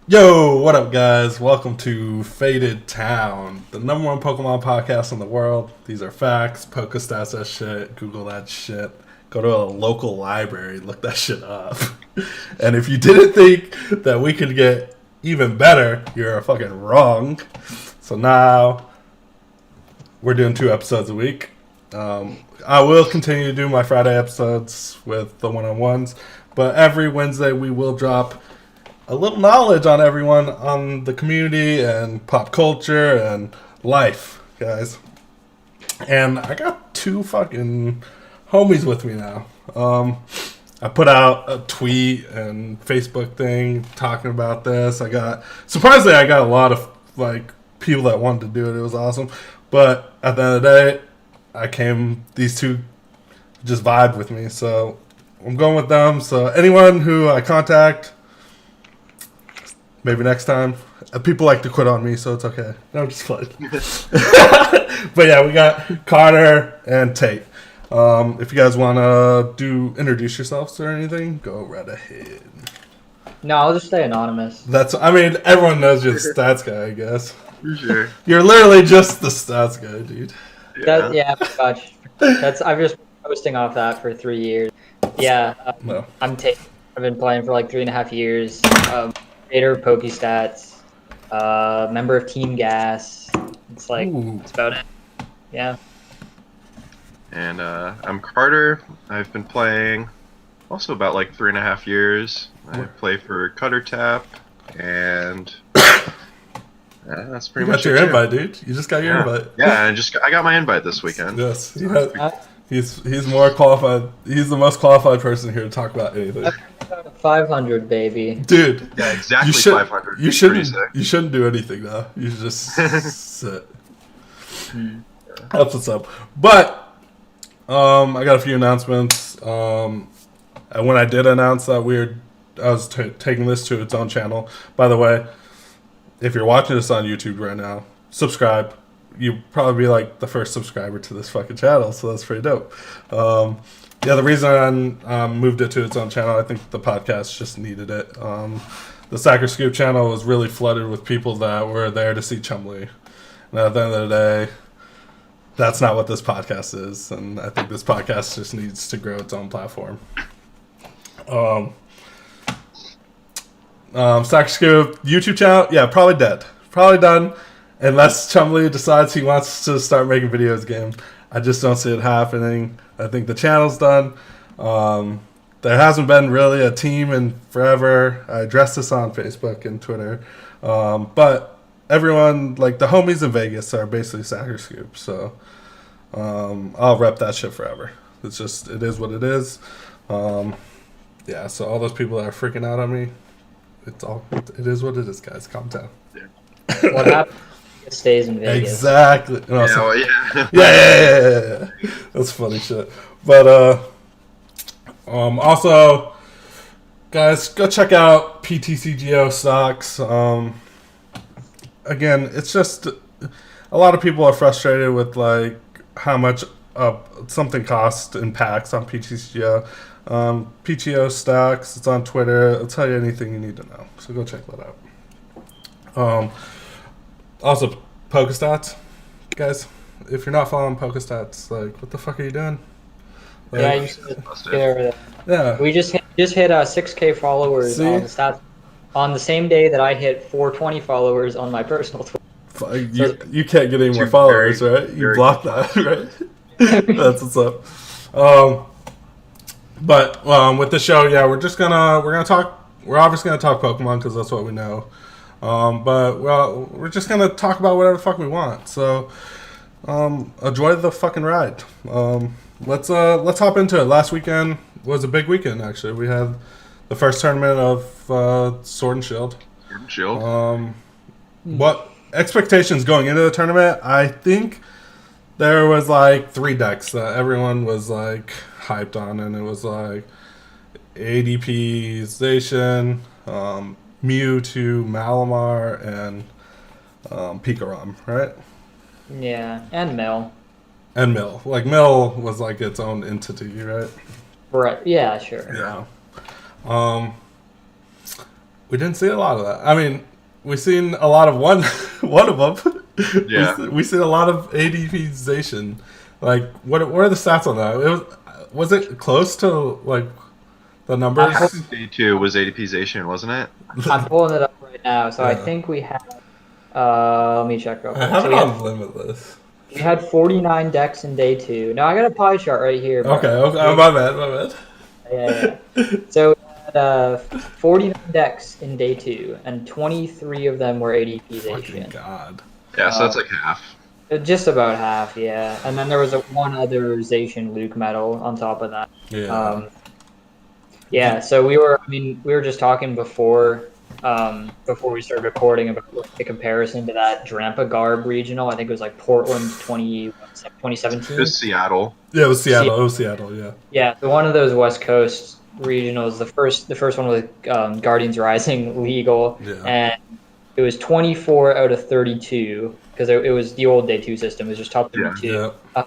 Yo, what up, guys? Welcome to Faded Town, the number one Pokemon podcast in the world. These are facts. Pokestats that shit. Google that shit. Go to a local library, look that shit up. And if you didn't think that we could get even better, you're fucking wrong. So now we're doing 2 episodes a week. I will continue to do my Friday episodes with the one-on-ones, but every Wednesday we will drop a little knowledge on everyone, on the community and pop culture and life, guys. And I got 2 fucking homies with me now. I put out a tweet and Facebook thing talking about this. Surprisingly, I got a lot of like people that wanted to do it. It was awesome. But at the end of the day, these 2 just vibed with me. So I'm going with them. So anyone who I contact, maybe next time. People like to quit on me, so it's okay. No, I'm just playing. But yeah, we got Carter and Tate. If you guys want to introduce yourselves or anything, go right ahead. No, I'll just stay anonymous. Everyone knows you're the stats guy, I guess. Sure. You're literally just the stats guy, dude. Yeah, pretty much. I've just been posting off that for 3 years. Yeah, No. I'm Tate. I've been playing for like 3.5 years. Creator of Pokestats, member of Team Gas. It's about it. Yeah. And I'm Carter. I've been playing also about like 3.5 years. I play for Cutter Tap, and that's pretty much You got your invite, dude. You just got your invite. Yeah, I got my invite this weekend. Yes. He's more qualified. He's the most qualified person here to talk about anything. 500, baby. Dude. Yeah, exactly 500. You shouldn't do anything though. You should just sit. That's what's up. But I got a few announcements. And when I did announce that I was taking this to its own channel. By the way, if you're watching this on YouTube right now, subscribe. You probably be like the first subscriber to this fucking channel, so that's pretty dope. The reason I moved it to its own channel, I think the podcast just needed it. The Sacker Scoop channel was really flooded with people that were there to see Chumley. And at the end of the day, that's not what this podcast is. And I think this podcast just needs to grow its own platform. Sacker Scoop YouTube channel, yeah, probably dead. Probably done. Unless Chumley decides he wants to start making videos again. I just don't see it happening. I think the channel's done. There hasn't been really a team in forever. I addressed this on Facebook and Twitter. But everyone, like the homies in Vegas, are basically Sacker Scoop. So I'll rep that shit forever. It is what it is. Yeah, so all those people that are freaking out on me, it is what it is, guys. Calm down. Yeah. What happened? It stays in Vegas. Exactly. No, Yeah. Yeah. That's funny shit. But also, guys, go check out PTCGO stocks. Again, it's just a lot of people are frustrated with like how much something costs and packs on PTCGO. PTO stocks. It's on Twitter. It'll tell you anything you need to know. So go check that out. Also, Pokestats, guys. If you're not following Pokestats, like, what the fuck are you doing? Like, Yeah, you should get over that. Yeah. We just hit 6K followers See? on the stats on the same day that I hit 420 followers on my personal Twitter. You can't get any more You're followers, very, right? You very blocked that, right? That's what's up. But with the show, yeah, we're obviously gonna talk Pokemon because that's what we know. But we're just gonna talk about whatever the fuck we want. So enjoy the fucking ride. Let's hop into it. Last weekend was a big weekend. Actually, we had the first tournament of Sword and Shield. What expectations going into the tournament? I think there was like 3 decks that everyone was like hyped on, and it was like ADP Zation, Mewtwo, Malamar, and Pikarom, right? Yeah, and Mill. And Mill. Like, Mill was like its own entity, right? Right. Yeah, sure. Yeah. We didn't see a lot of that. I mean, we've seen a lot of one of them. Yeah. We seen a lot of ADPization. Like, what are the stats on that? Was it close to like the numbers? I think day 2 was ADPization, wasn't it? I'm pulling it up right now. So I Yeah. think we had. Let me check real quick. I have So it on Limitless. we had 49 decks in day 2. Now I got a pie chart right here. Bro. Okay, oh, my bad. Yeah. So we had 49 decks in day 2, and 23 of them were Fucking ADPization. God. Yeah, so that's like half. Just about half, yeah. And then there was one other Zation Luke medal on top of that. Yeah. Yeah, so we were just talking before we started recording about like, the comparison to that Drampa Garb regional. I think it was like Portland 2017. It was Seattle. Yeah, it was Seattle. It was Seattle, yeah. Yeah, so one of those West Coast regionals, the first one was Guardians Rising legal, Yeah. and it was 24 out of 32 because it was the old day 2 system. It was just top 32. Yeah.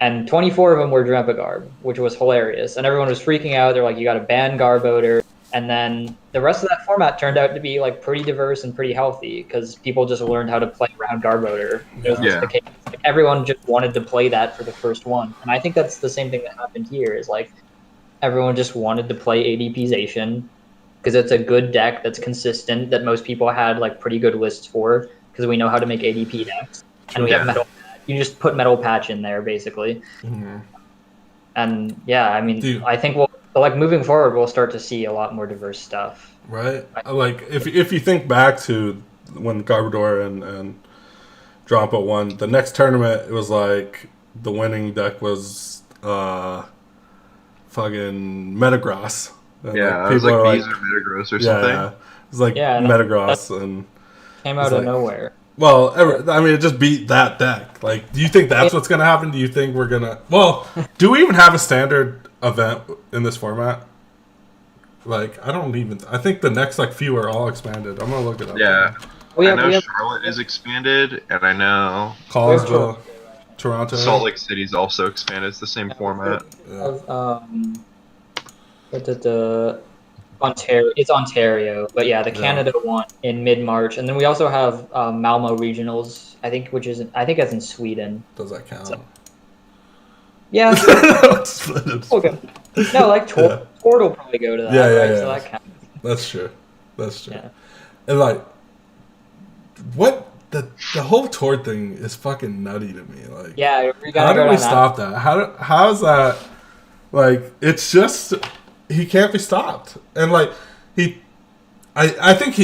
And 24 of them were Drampa Garb, which was hilarious. And everyone was freaking out. They're like, you got to ban Garb Odor. And then the rest of that format turned out to be like pretty diverse and pretty healthy because people just learned how to play around Garb Odor. It was just the case. Like, everyone just wanted to play that for the first one. And I think that's the same thing that happened here is like everyone just wanted to play ADPization because it's a good deck that's consistent that most people had like pretty good lists for because we know how to make ADP decks. And we have metal. You just put metal patch in there basically. Mm-hmm. And yeah, I mean, I think like moving forward, we'll start to see a lot more diverse stuff. Right? Like, if you think back to when Garbodor and Drampa won, the next tournament, it was like the winning deck was fucking Metagross. And yeah, it was like Bees or Metagross or something. Yeah, it was like Metagross and came out of nowhere. Well, I mean, it just beat that deck. Like, do you think that's what's going to happen? Do you think we're going to... Well, do we even have a standard event in this format? Like, I don't even... I think the next, like, few are all expanded. I'm going to look it up. Yeah. I know Charlotte is expanded, and I know... Collinsville, Toronto. Salt Lake City's also expanded. It's the same format. Ontario, it's Ontario, but yeah, the Canada one in mid-March, and then we also have Malmo regionals. I think that's in Sweden. Does that count? So, yeah. Okay. No, like Tort will probably go to that. Yeah. So that counts. That's true. Yeah. And like, what the whole Tort thing is fucking nutty to me. Like, yeah, how do we stop that? How is that? Like, it's just. He can't be stopped, and like I think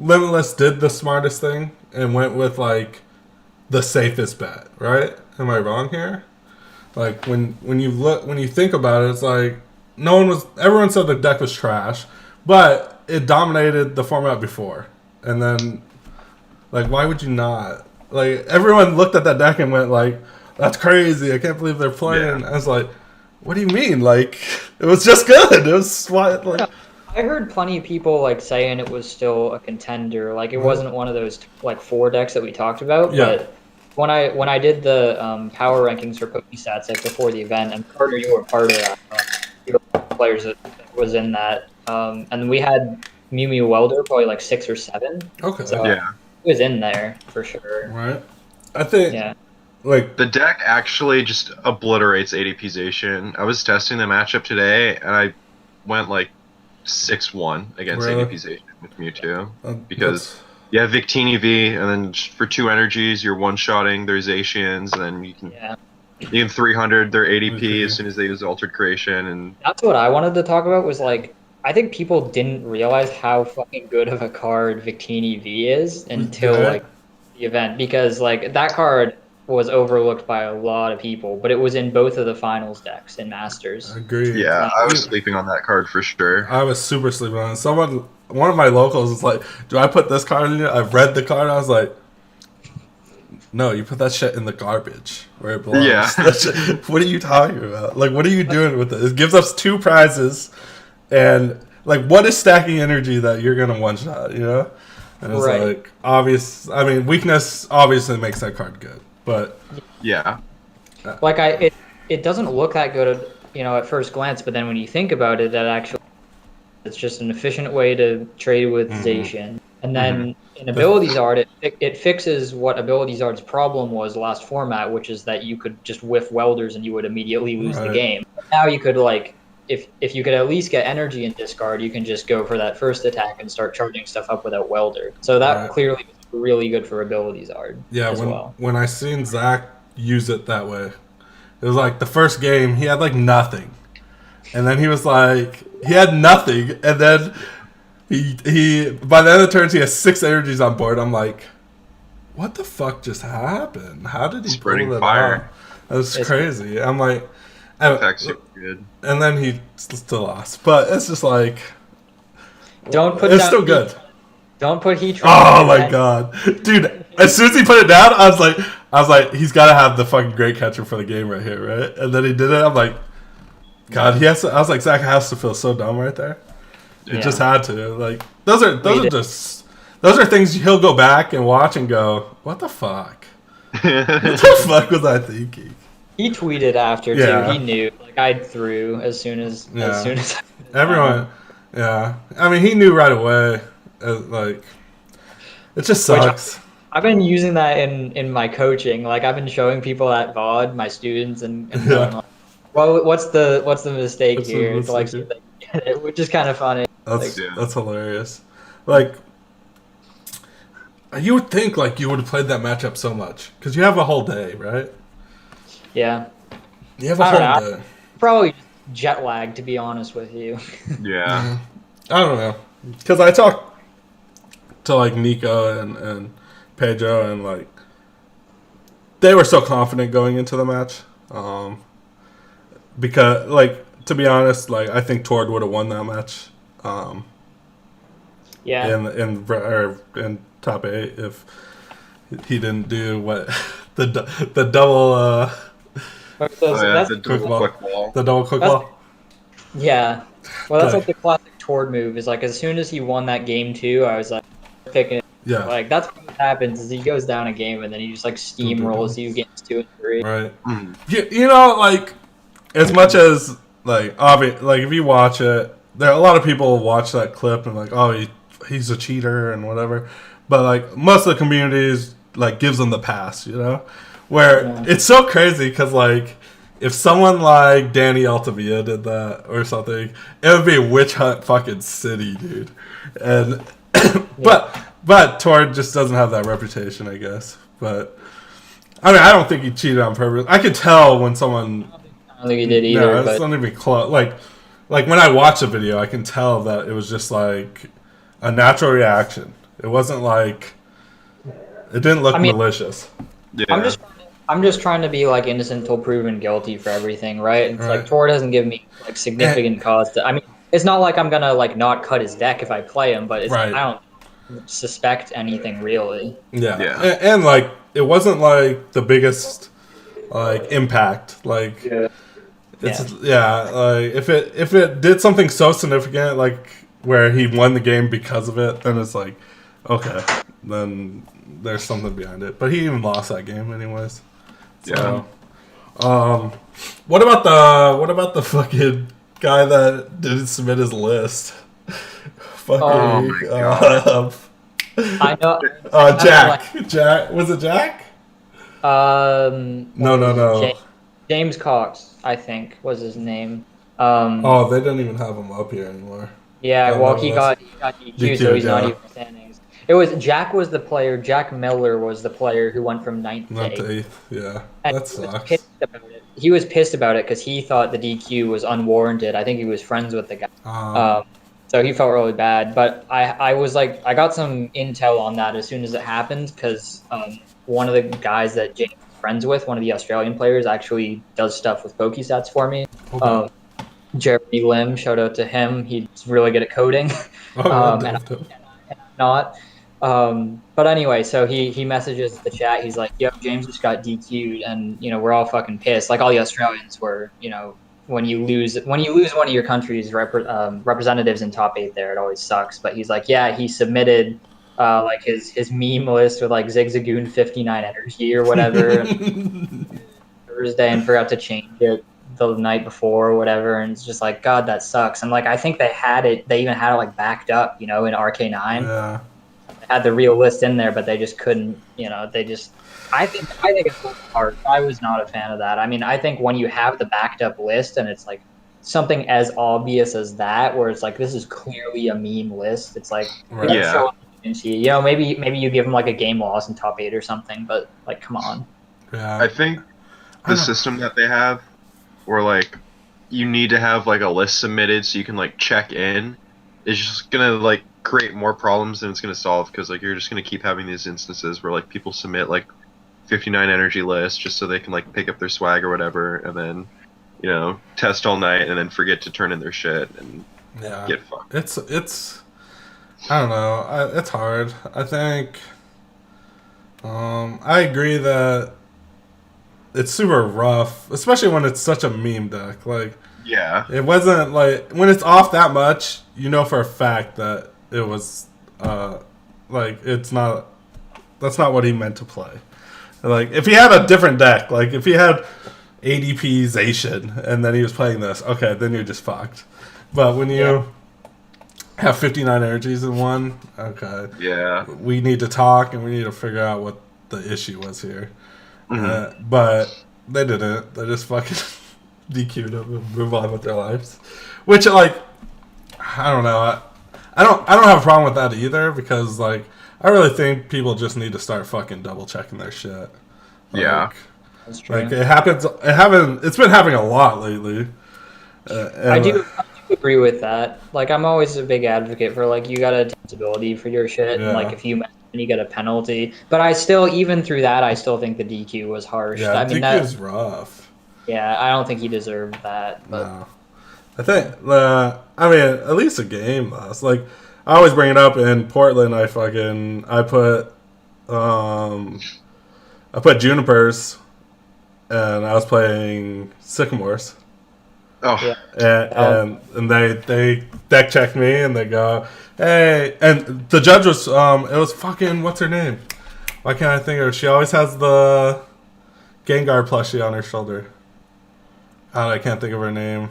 Limitless did the smartest thing and went with like the safest bet, right? Am I wrong here? Like when you think about it, it's like everyone said the deck was trash, but it dominated the format before, and then like why would you not? Like everyone looked at that deck and went like, that's crazy. I can't believe they're playing. Yeah. I was like, what do you mean? Like, it was just good. It was like. I heard plenty of people like saying it was still a contender. Like, it wasn't one of those like 4 decks that we talked about. Yeah. But when I did the power rankings for PokeStats like before the event, and Carter, you were part of that. You were players that was in that, and we had Mew Mew Welder probably like 6 or 7. Okay. So, yeah. It was in there for sure. Right. I think. Yeah. Like the deck actually just obliterates ADPization. I was testing the matchup today, and I went like 6-1 against ADPization with Mewtwo because you have Victini V, and then for 2 energies, you're one-shotting their Zacians, and then you can 300 their ADP as soon as they use Altered Creation, and that's what I wanted to talk about. Was like I think people didn't realize how fucking good of a card Victini V is until like the event, because like that card was overlooked by a lot of people, but it was in both of the finals decks in Masters. I agree. Yeah, I was sleeping on that card for sure. I was super sleeping on it. One of my locals was like, do I put this card in here? I've read the card, and I was like, no, you put that shit in the garbage where it belongs. Yeah. What are you talking about? Like, what are you doing with it? It gives us 2 prizes, and like, what is stacking energy that you're going to one-shot, you know? And it's like, obvious. I mean, weakness obviously makes that card good. But yeah, like it doesn't look that good, at first glance. But then when you think about it, that actually It's just an efficient way to trade with Zacian. And then in Abilities Art, it fixes what Abilities Art's problem was last format, which is that you could just whiff welders and you would immediately lose the game. Now you could like, if you could at least get energy in discard, you can just go for that first attack and start charging stuff up without welder. So that clearly was really good for Abilities Art as well. When I seen Zach use it that way, it was like the first game he had like nothing, and then he was like he had nothing, and then he by the end of the turns he has 6 energies on board. I'm like, what the fuck just happened? How did he spreading pull that fire? off? That's crazy. I'm like, That's good. And then he still lost, but it's just like, don't put. It's still good. Don't put heat. Oh my god, dude! As soon as he put it down, I was like, he's got to have the fucking great catcher for the game right here, right? And then he did it. I'm like, God, he has to. I was like, Zach has to feel so dumb right there. It just had to. Like those are things he'll go back and watch and go, what the fuck? What the fuck was I thinking? He tweeted after too. He knew. Like I threw as soon as everyone. Yeah, I mean, he knew right away. Like, it just sucks. I've been using that in my coaching. Like I've been showing people at VOD, my students, and going like, well, what's the mistake here? To like see if they get it, which is kind of funny. That's hilarious. Like, you would think like you would have played that matchup so much because you have a whole day, right? Yeah. You have a whole day. Probably jet lag, to be honest with you. Yeah. I don't know, because I talked to like Nico and Pedro, and like they were so confident going into the match, because like, to be honest, like I think Tord would have won that match, in top 8 if he didn't do what the double the double quick ball. Yeah, well, that's like the classic Tord move. Is like as soon as he won that game 2, I was like picking. Yeah, like that's what happens. Is he goes down a game and then he just like steamrolls you games 2 and 3. Right. You know, like as much as like like if you watch it, there are a lot of people watch that clip and like, oh, he's a cheater and whatever, but like most of the communities like gives him the pass, you know, where it's so crazy because like if someone like Danny Altavia did that or something, it would be a witch hunt fucking city, dude. And but Tord just doesn't have that reputation, I guess. But I mean, I don't think he cheated on purpose. I could tell when someone. I don't think he did either. No, it's not even close. Like when I watch a video, I can tell that it was just like a natural reaction. It wasn't like it didn't look malicious. Yeah. I'm just trying to be like innocent till proven guilty for everything, right? It's like Tord doesn't give me like significant cause to. I mean, it's not like I'm gonna like not cut his deck if I play him, but I don't suspect anything really. Yeah. And like it wasn't like the biggest like impact. Like like if it did something so significant like where he won the game because of it, then it's like, okay, then there's something behind it. But he even lost that game anyways. So, what about the fucking guy that didn't submit his list? Fucking, I know. Jack. Was it Jack? No. James Cox, I think, was his name. They don't even have him up here anymore. Yeah, well, he got DQ, so he's not even standings. It was Jack Miller was the player who went from 9th to 8th. Yeah, and that sucks. He was pissed about it because he thought the DQ was unwarranted. I think he was friends with the guy. So he felt really bad. But I was like, I got some intel on that as soon as it happened because one of the guys that James is friends with, one of the Australian players, actually does stuff with PokeStats for me. Okay. Jeremy Lim, shout out to him. He's really good at coding. And I'm not. But anyway, so he messages the chat. He's like, "Yo, James just got DQ'd, and we're all fucking pissed. Like all the Australians were. When you lose one of your country's representatives in top 8, there, it always sucks. But he's like, yeah, he submitted like his meme list with like Zigzagoon 59 energy or whatever Thursday and forgot to change it. the night before or whatever, and it's just like, God, that sucks. And like I think they even had it like backed up, in RK9. Yeah. They had the real list in there, but they just couldn't, I think it's hard. I was not a fan of that. I mean, I think when you have the backed up list and it's like something as obvious as that, where it's like this is clearly a meme list, it's like Yeah. maybe you give them like a game loss in top 8 or something, but like come on. Yeah. I think the system that they have, where like you need to have like a list submitted so you can like check in, is just gonna like create more problems than it's gonna solve, because like you're just gonna keep having these instances where like people submit like 59 energy lists just so they can like pick up their swag or whatever, and then test all night and then forget to turn in their shit and get fucked. It's I don't know. It's hard. I think I agree that it's super rough, especially when it's such a meme deck. Like, yeah, it wasn't like when it's off that much, for a fact that it was like it's not. That's not what he meant to play. Like, if he had a different deck, like if he had ADP Zation and then he was playing this, okay, then you're just fucked. But when you have 59 energies in one, okay, we need to talk and we need to figure out what the issue was here. Mm-hmm. But they didn't. They just fucking DQ'd him and move on with their lives. Which, like, I don't know. I don't have a problem with that either, because like I really think people just need to start fucking double checking their shit. Like, that's true. Like it's been happening a lot lately. I do agree with that. Like, I'm always a big advocate for like you gotta take responsibility for your shit, and like if you mess up, you get a penalty. But I still, even through that, I still think the DQ was harsh. Yeah, I mean, DQ is rough. Yeah, I don't think he deserved that. But no. I think at least a game loss. Like, I always bring it up in Portland. I put Junipers, and I was playing Sycamores. Oh, and they deck checked me, and they go, hey, and the judge was it was fucking, what's her name? Why can't I think of her? She always has the Gengar plushie on her shoulder. I can't think of her name.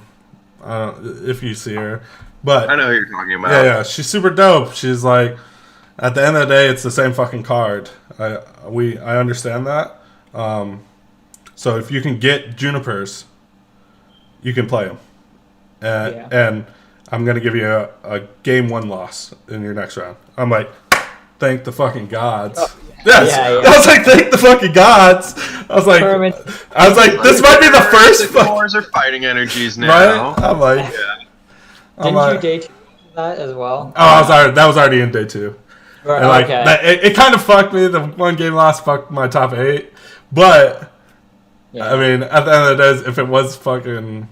I don't, if you see her, but I know who you're talking about. Yeah, she's super dope. She's like, at the end of the day, it's the same fucking card. I understand that. So if you can get Junipers, you can play them, and I'm gonna give you a game 1 loss in your next round. I'm like, thank the fucking gods. Oh, yes, I was like, thank the fucking gods. I was like, this might be the first. Sycamores are fighting energies now. Right? I'm like, didn't you day 2 that as well? Oh, that was already in day 2. Right, and like it kind of fucked me. The one game loss fucked my top 8, but I mean, at the end of the day, if it was fucking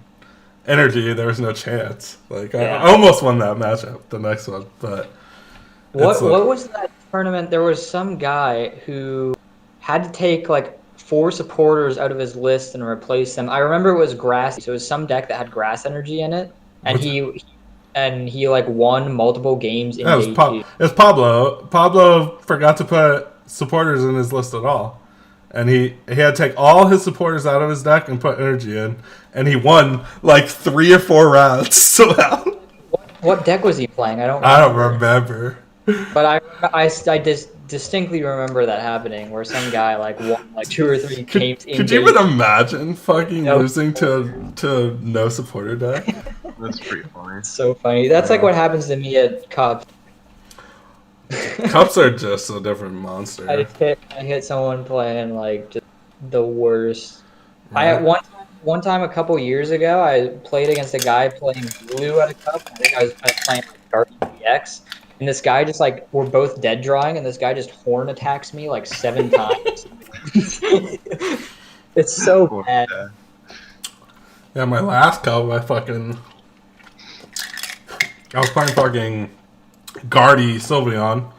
energy, there was no chance. Like I almost won that matchup, the next one, but what was that tournament? There was some guy who had to take like 4 supporters out of his list and replace them. I remember it was grass, so it was some deck that had grass energy in it, and he like won multiple games in day 2. It was Pablo. Pablo forgot to put supporters in his list at all. And he had to take all his supporters out of his deck and put energy in. And he won like 3 or 4 rounds somehow. What deck was he playing? I don't remember. But I distinctly remember that happening, where some guy like won like 2 or 3 games. Could you even imagine fucking losing to no supporter deck? That's pretty funny. It's so funny. That's like what happens to me at Cups. Cups are just a different monster. I hit someone playing like just the worst. Yeah. One time a couple years ago, I played against a guy playing blue at a cup. I think I was playing like Dark EX, and this guy just like, we're both dead drawing, and this guy just horn attacks me like 7 times. It's so bad. Yeah, my last cup, I was playing fucking Guardy Sylveon,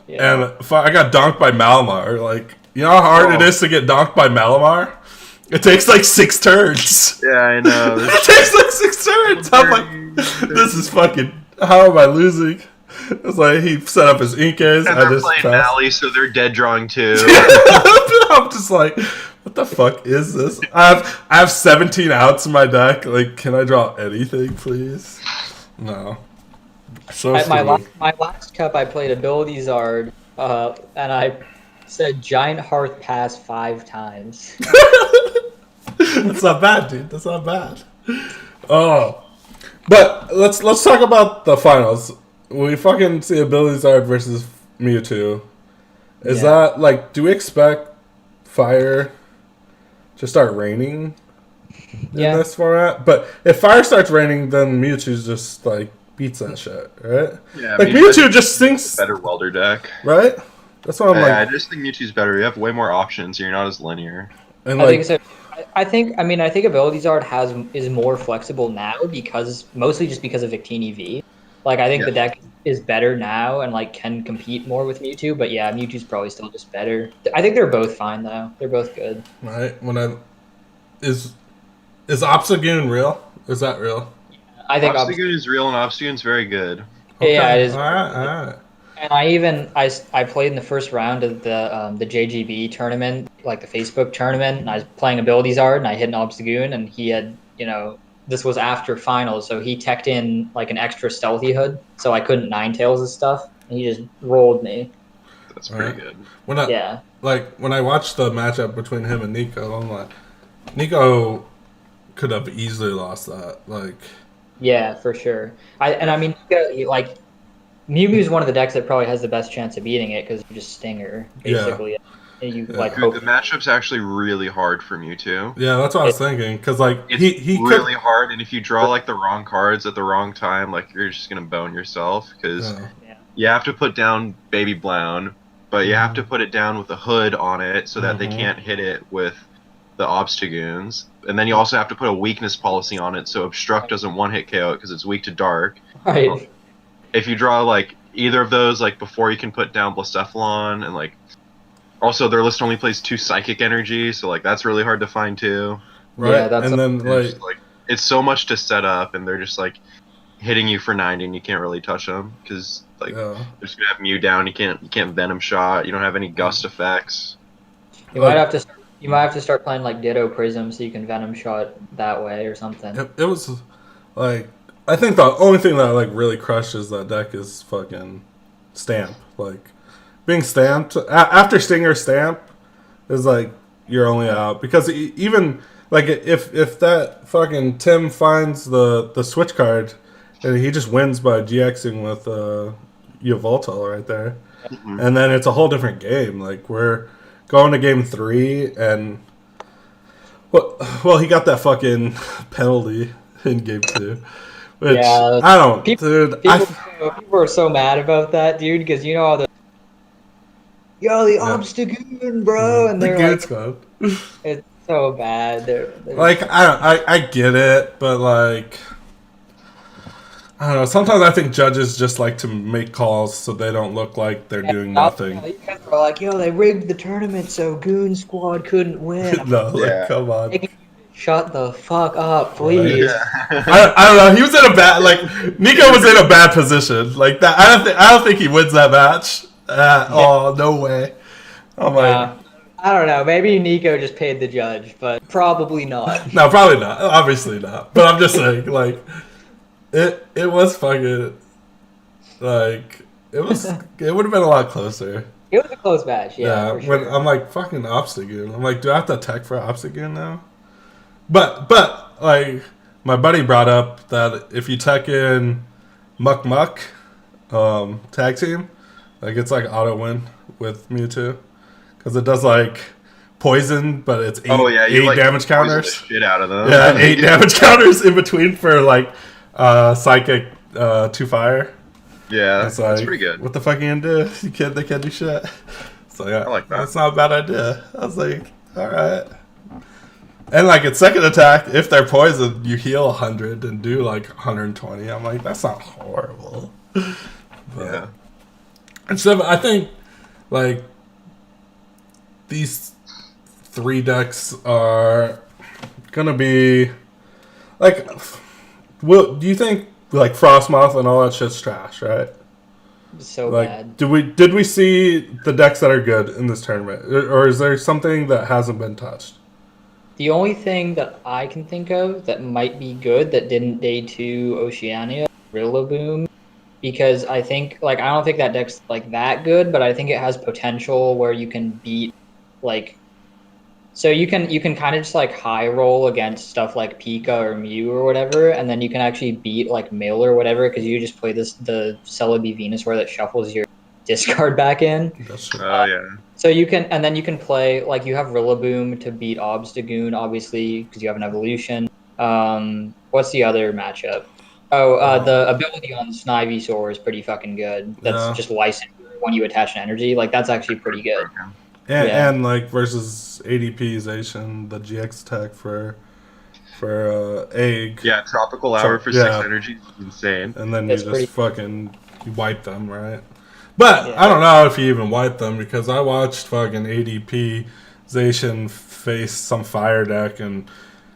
and I got dunked by Malamar. Like, you know how hard it is to get dunked by Malamar? It takes like 6 turns. Yeah, I know. It takes like 6 turns. I'm like, this is fucking, how am I losing? It's like, he set up his Inkes. And they're playing Alley, so they're dead drawing too. I'm just like, what What the fuck is this? I have 17 outs in my deck. Like, can I draw anything, please? No. So At my stupid. last cup, I played Ability Zard, and I said Giant Hearth Pass 5 times. That's not bad, dude. That's not bad. Oh, but let's talk about the finals. We fucking see Ability versus Mewtwo. Is that like? Do we expect fire to start raining in this format? But if fire starts raining, then Mewtwo's just like beats that shit, right? Yeah, like Mewtwo just thinks better welder deck, right? That's what I'm like. I just think Mewtwo's better. You have way more options. You're not as linear. And I think so. I think Ability Zard is more flexible now mostly just because of Victini V. Like I think the deck is better now and like can compete more with Mewtwo, but yeah, Mewtwo's probably still just better. I think they're both fine though. They're both good. Right? Is Obstagoon real? Is that real? I think Obstagoon is real and Obstagoon's very good. Okay. Yeah, it is. All right. And I played in the first round of the JGB tournament, like the Facebook tournament, and I was playing Ability Zard and I hit an Obstagoon and he had, this was after finals, so he teched in like an extra stealthy hood, so I couldn't Ninetales his stuff, and he just rolled me. That's pretty good. When I watched the matchup between him and Nico, I'm like, Nico could have easily lost that. Like, yeah, for sure. Nico, like, Mew Mew's one of the decks that probably has the best chance of beating it because you just Stinger basically. And the matchup's actually really hard for Mewtwo. Yeah, that's what I was thinking. Because like it's really hard, and if you draw like the wrong cards at the wrong time, like you're just gonna bone yourself because you have to put down Baby Blown, but you have to put it down with a hood on it so that they can't hit it with the Obstagoons, and then you also have to put a weakness policy on it so Obstruct doesn't one-hit KO it because it's weak to Dark. Right. If you draw like either of those, like before you can put down Blacephalon, and like also their list only plays 2 Psychic Energy, so like that's really hard to find too. Right. Yeah, that's like it's so much to set up, and they're just like hitting you for 90, and you can't really touch them because like they're just gonna have Mew down. You can't Venom Shot. You don't have any Gust effects. You might have to start playing like Ditto Prism so you can Venom Shot that way or something. It was like, I think the only thing that like really crushes that deck is fucking Stamp. Like being stamped after Stinger Stamp is like you're only out because even like if that fucking Tim finds the switch card and he just wins by GXing with Yveltal right there, and then it's a whole different game. Like we're going to game 3 and well he got that fucking penalty in game 2. Which, I don't, dude. People are so mad about that, dude, because you know all the Obstagoon, bro, and they're like, Squad. It's so bad. They're like, I get it, but like, I don't know. Sometimes I think judges just like to make calls so they don't look like they're doing nothing. You guys are like, they rigged the tournament so Goon Squad couldn't win. Come on. Shut the fuck up, please. I don't know. He was in a bad, like, Nico was in a bad position. Like that. I don't think he wins that match. Oh, no way. Oh my. I don't know. Maybe Nico just paid the judge, but probably not. No, probably not. Obviously not. But I'm just saying, like, it was fucking, like, it would have been a lot closer. It was a close match, yeah. For sure. When I'm like, fucking Obstagoon. I'm like, do I have to tech for Obstagoon now? But like my buddy brought up that if you tech in Muck tag team, like it's like auto win with Mewtwo because it does like poison, but it's eight like damage counters. The shit out of them. Yeah, 8 damage counters in between for like psychic 2 fire. Yeah, it's like, that's pretty good. What the fuck are you gonna do? They can't do shit. So yeah, I like that. That's not a bad idea. I was like, all right. And like its second attack, if they're poisoned, you heal 100 and do like 120. I'm like, that's not horrible. But, and so I think like these 3 decks are gonna be like. Do you think like Frostmoth and all that shit's trash, right? So like, bad. Did we see the decks that are good in this tournament, or is there something that hasn't been touched? The only thing that I can think of that might be good that didn't day 2 Oceania, Rillaboom, because I think like I don't think that deck's like that good, but I think it has potential where you can beat like so you can kind of just like high roll against stuff like Pika or Mew or whatever, and then you can actually beat like Mill or whatever because you just play the Celebi Venusaur that shuffles your discard back in. That's true. Oh yeah. So you can, and then you can play like you have Rillaboom to beat Obstagoon, obviously, because you have an evolution. What's the other matchup? Oh, the ability on Snivysaur is pretty fucking good. That's Yeah. just license when you attach an energy. Like that's actually pretty good. Program. Yeah. And like versus ADPization, the GX tech for egg. Yeah, tropical hour for yeah. 6 energy is insane. And then It's you pretty- just fucking you wipe them, right? But Yeah. I don't know if you even wipe them because I watched fucking ADPization face some fire deck and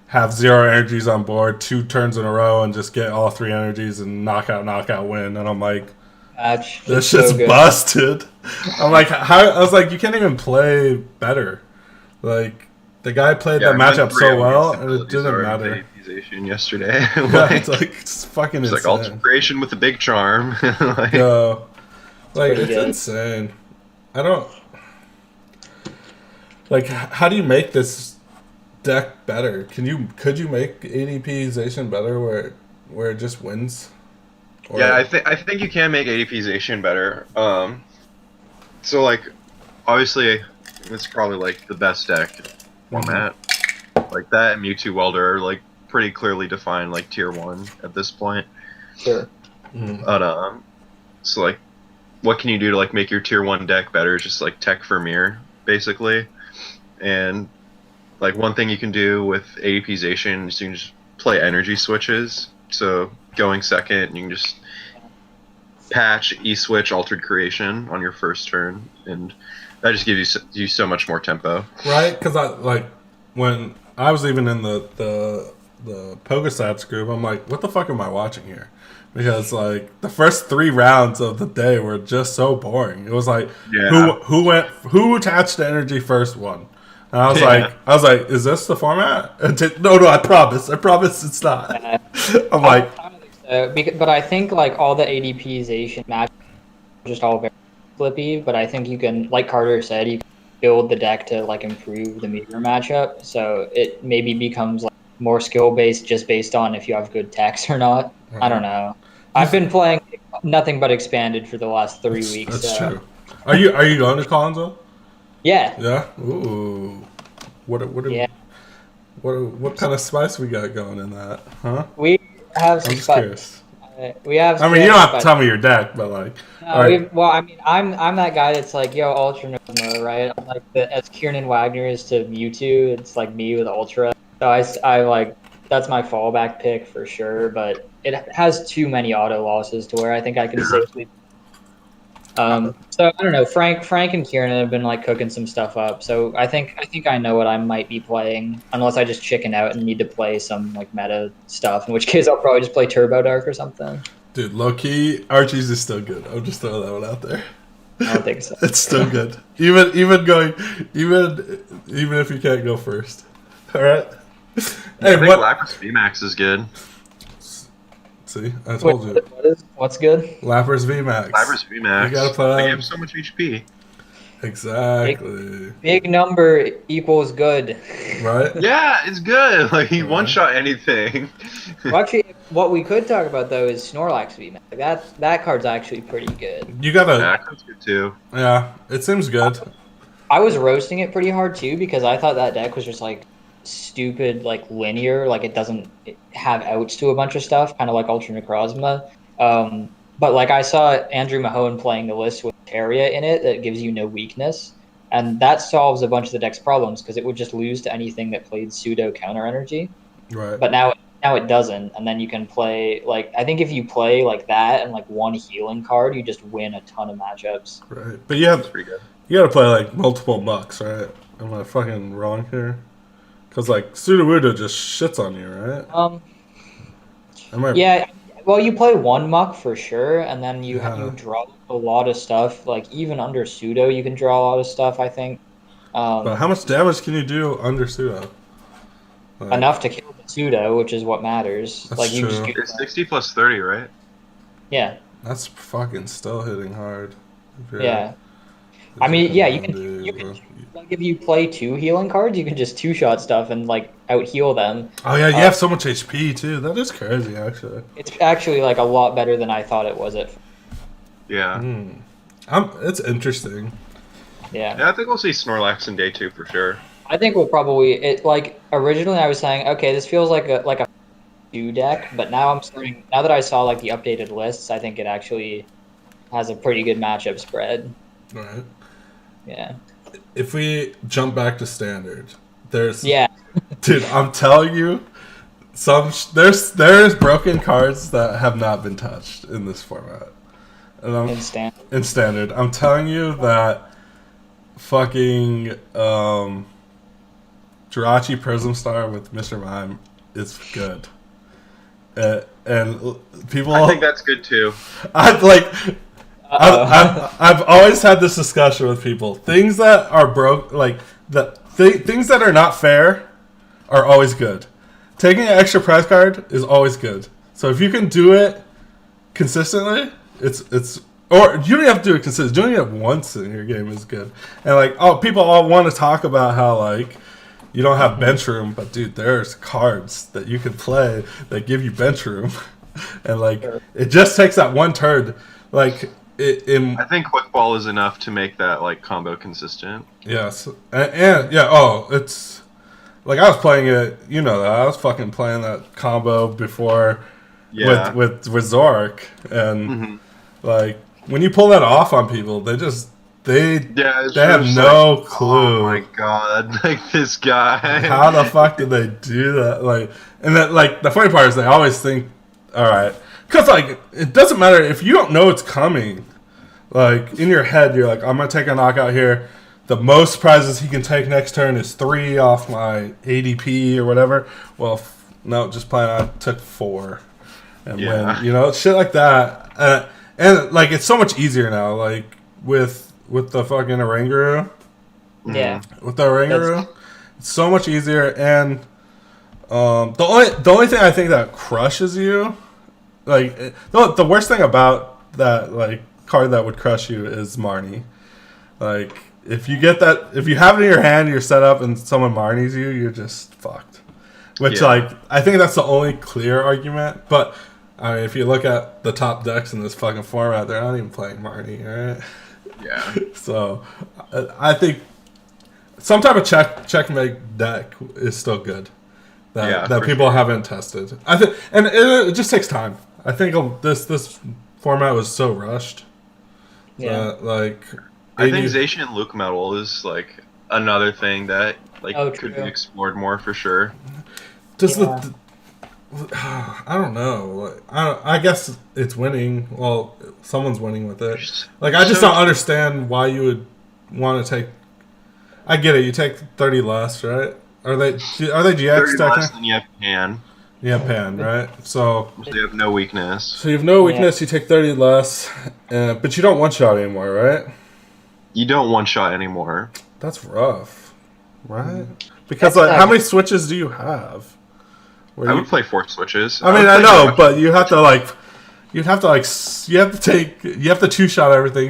have 0 energies on board 2 turns in a row and just get all 3 energies and knockout win. And I'm like, Match. this It's shit's so good. busted. I'm like, how? I was like, you can't even play better. Like the guy played that matchup so well, and it didn't matter. Yesterday, Yeah, it's like it's fucking it's insane. like alteration with a big charm. Like, Yo, like pretty it's good. insane. I don't like. How do you make this deck better? Could you make ADPization better where it just wins? Or- yeah, I think you can make ADPization better. So like, obviously, it's probably like the best deck format. Like that and Mewtwo Welder are like pretty clearly defined like tier 1 at this point. Sure. Mhm. But so like, what can you do to like make your tier 1 deck better? Just like tech for mirror, basically. And like one thing you can do with ADPization is you can just play energy switches. So going second, you can just patch, E-switch, altered creation on your first turn, and that just gives you so much more tempo. Right? Because I like when I was even in the Pokestats group, I'm like, what the fuck am I watching here? Because like the first 3 rounds of the day were just so boring. It was like Yeah. who attached the energy first one. And I was Yeah. like, is this the format? And no, I promise it's not. Uh, I'm like, I don't think so. But I think like all the ADPization matches are just all very flippy. But I think you can, like Carter said, you can build the deck to like improve the meter matchup. So it maybe becomes like more skill based, just based on if you have good techs or not. I don't know. I've been playing nothing but expanded for the last 3 weeks. that's so. true. Are you going to Conzo? Yeah. Yeah. Ooh. Yeah. What kind of spice we got going in that? Huh? We have I'm some just spice. curious. We have. I mean, you don't have to tell me your deck, but like, No, all right. well, I mean, I'm that guy that's like, yo, Ultra Nova, right? I'm like as Kieran Wagner is to Mewtwo, it's like me with Ultra. So I like that's my fallback pick for sure, but it has too many auto losses to where I think I can safely. So I don't know. Frank and Kieran have been like cooking some stuff up. So I think I know what I might be playing, unless I just chicken out and need to play some like meta stuff. In which case, I'll probably just play Turbo Dark or something. Dude, low key, Archie's is still good. I'll just throw that one out there. I don't think so. It's still good. Even if you can't go first. All right. I Hey, think what? Lapras VMAX is good. See, I told you. What's good? Lapras VMAX. Lapras VMAX. You gotta play They them. have so much HP. Exactly. Big number equals good. Right? Yeah, it's good. Like he one-shot anything. Well, actually, what we could talk about though is Snorlax VMAX. Like, that card's actually pretty good. You gotta. Yeah, that's good too. Yeah, it seems good. I was roasting it pretty hard too because I thought that deck was just like stupid, like linear. Like it doesn't have outs to a bunch of stuff, kind of like Ultra Necrozma. But like I saw Andrew Mahone playing the list with Terria in it that gives you no weakness, and that solves a bunch of the deck's problems because it would just lose to anything that played pseudo counter energy. Right. But now it doesn't, and then you can play like I think if you play like that and like one healing card, you just win a ton of matchups. Right. But you have That's pretty good. you gotta play like multiple bucks, right? Am I fucking wrong here? Because like Sudowoodo just shits on you, right? Am I? Yeah. Well, you play one muck for sure, and then you Yeah. draw a lot of stuff. Like even under pseudo, you can draw a lot of stuff. I think. But how much damage can you do under Pseudo? Like, enough to kill the pseudo, which is what matters. That's Like you true. just It's 60 plus 30, right? yeah, that's fucking still hitting hard. yeah. If I mean, yeah, you can to- like if you play 2 healing cards, you can just 2-shot stuff and like out heal them. Oh yeah, you have so much HP too. That is crazy, actually. It's actually like a lot better than I thought it was at. Yeah. It's interesting. Yeah. Yeah, I think we'll see Snorlax in day 2 for sure. I think we'll probably it like originally I was saying, okay, this feels like a 2 deck, but now now that I saw like the updated lists, I think it actually has a pretty good matchup spread. All right. Yeah. If we jump back to standard, there's Yeah. dude, I'm telling you, there's broken cards that have not been touched in this format. And in standard, I'm telling you that fucking Jirachi Prism Star with Mr. Mime is good. And people, I think that's good too. I've always had this discussion with people. Things that are broke, like things that are not fair, are always good. Taking an extra prize card is always good. So if you can do it consistently, it's or you don't have to do it consistently. Doing it once in your game is good. And like, people all want to talk about how like you don't have bench room, but dude, there's cards that you can play that give you bench room, and like it just takes that one turn, like. I think quick ball is enough to make that like combo consistent. Yes, and yeah. Oh, it's like I was playing it. You know that I was fucking playing that combo before with Zorik, and like when you pull that off on people, they have no clue. Oh my god, like this guy. How the fuck did they do that? Like, and that like the funny part is they always think, all right. Because, like, it doesn't matter if you don't know it's coming. Like, in your head, you're like, I'm going to take a knockout here. The most prizes he can take next turn is 3 off my ADP or whatever. Well, no, just playing, I took 4. And win. You know, shit like that. And, like, it's so much easier now. Like, with the fucking Oranguru. Yeah. With the Oranguru. It's so much easier. And the only thing I think that crushes you... Like the worst thing about that like card that would crush you is Marnie. Like if you get that, if you have it in your hand, you're set up, and someone Marnies you, you're just fucked. Which like I think that's the only clear argument. But I mean, if you look at the top decks in this fucking format, they're not even playing Marnie, right? Yeah. So I think some type of checkmate deck is still good. That people haven't tested. I think, and it just takes time. I think this format was so rushed. Yeah. Like, I think Zacian and Luke Metal is like another thing that like could be explored more for sure. I don't know. I guess it's winning. Well, someone's winning with it. Like, I just don't understand why you would want to take. I get it. You take 30 less, right? Are they GX 30 less than you have Pan. You have Pan, right? So you have no weakness. So you have no weakness. You take 30 less, but you don't one shot anymore, right? You don't one shot anymore. That's rough, right? Because like, how many switches do you have? I would play 4 switches. I mean, I know, but you have to like, you have to 2-shot everything.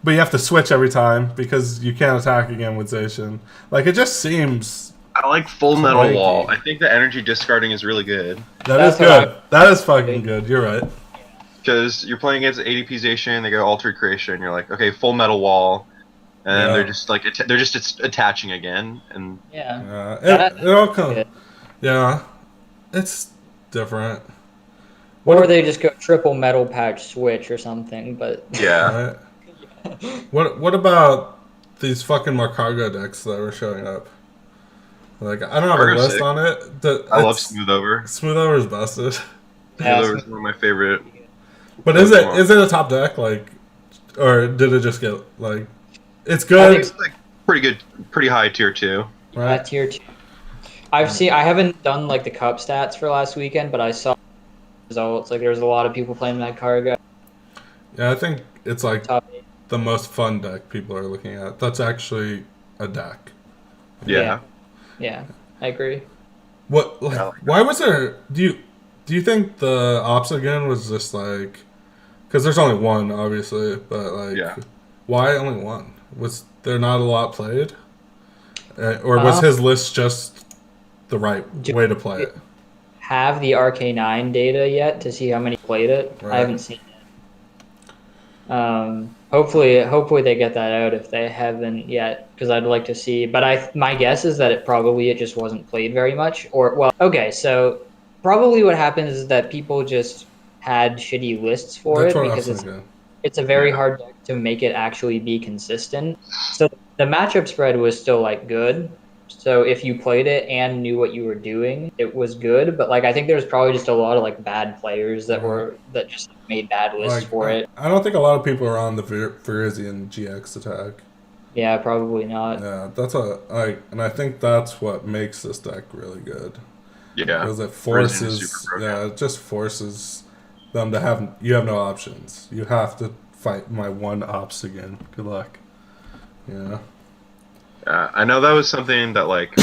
But you have to switch every time because you can't attack again with Zacian. Like, it just seems. I like full metal wall. I think the energy discarding is really good. That's good. That is fucking good. You're right. Because you're playing against ADP Zacian, they go Altered Creation. You're like, okay, full metal wall, and they're just like they're just attaching again, and it all comes. Yeah, it's different. Or they just go triple metal patch switch or something. But yeah. Right. What about these fucking Marcargo decks that were showing up? Like, I don't have a list on it. I love Smooth Over. Smooth Over is busted. Smooth Over is one of my favorite. But is it a top deck, like, or did it just get like? It's good. I think it's like pretty good, pretty high tier 2. Right. Tier 2. I haven't done like the cup stats for last weekend, but I saw results. Like, there's a lot of people playing that card. Yeah, I think it's like the most fun deck people are looking at. That's actually a deck. Yeah. Yeah, I agree. What? Like, Yeah. why was there? Do you think the ops again was just like? Because there's only one, obviously, but like, Yeah. why only one? Was there not a lot played, or was his list just the right way to play it? Have the RK9 data yet to see how many played it? Right. I haven't seen it. Hopefully they get that out if they haven't yet, because I'd like to see. But my guess is that it just wasn't played very much. Or well, okay, so probably what happens is that people just had shitty lists for That's it what I because was thinking. it's a very hard deck to make it actually be consistent. So the matchup spread was still like good. So if you played it and knew what you were doing, it was good. But like I think there's probably just a lot of like bad players that just made bad lists Like, for it. I don't think a lot of people are on the Virizion GX attack. Yeah, probably not. Yeah, and I think that's what makes this deck really good. Yeah. Because it Virizion is forces, super broken. it just forces them to have. You have no options. You have to fight my one ops again. Good luck. Yeah. I know that was something that like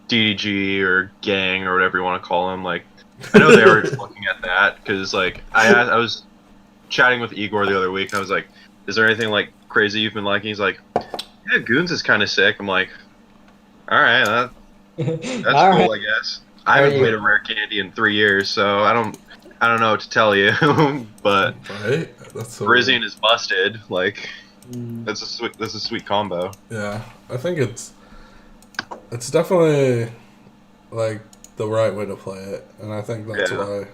DDG or gang or whatever you want to call them. Like, I know they were looking at that because like I was chatting with Igor the other week. And I was like, "Is there anything like crazy you've been liking?" He's like, "Yeah, Goons is kind of sick." I'm like, "All right, that's All cool, right. I guess." I haven't played a rare candy in 3 years, so I don't know what to tell you. But Right. That's so Virizion is busted. Like, that's a sweet combo. Yeah, I think it's definitely like the right way to play it, and I think that's why.